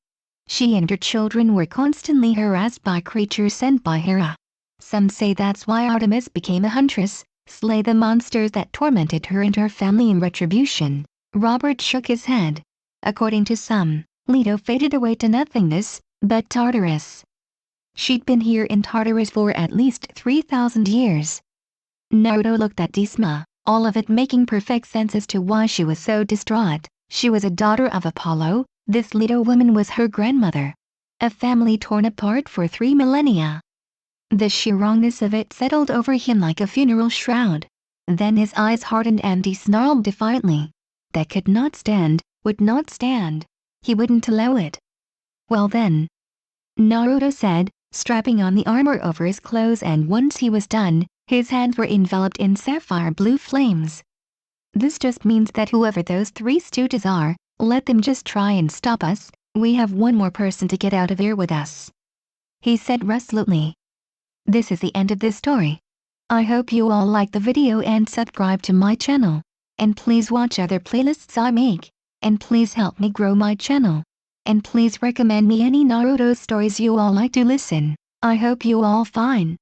She and her children were constantly harassed by creatures sent by Hera. Some say that's why Artemis became a huntress, slay the monsters that tormented her and her family in retribution. Robert shook his head. According to some, Leto faded away to nothingness, but Tartarus. She'd been here in Tartarus for at least 3,000 years. Naruto looked at Disma, all of it making perfect sense as to why she was so distraught. She was a daughter of Apollo, this Leto woman was her grandmother. A family torn apart for 3 millennia. The sheer wrongness of it settled over him like a funeral shroud. Then his eyes hardened and he snarled defiantly. That could not stand, would not stand. He wouldn't allow it. Well then, Naruto said, strapping on the armor over his clothes, and once he was done, his hands were enveloped in sapphire blue flames. This just means that whoever those 3 stooges are, let them just try and stop us, we have one more person to get out of here with us. He said resolutely. This is the end of this story. I hope you all like the video and subscribe to my channel. And please watch other playlists I make. And please help me grow my channel. And please recommend me any Naruto stories you all like to listen. I hope you all fine.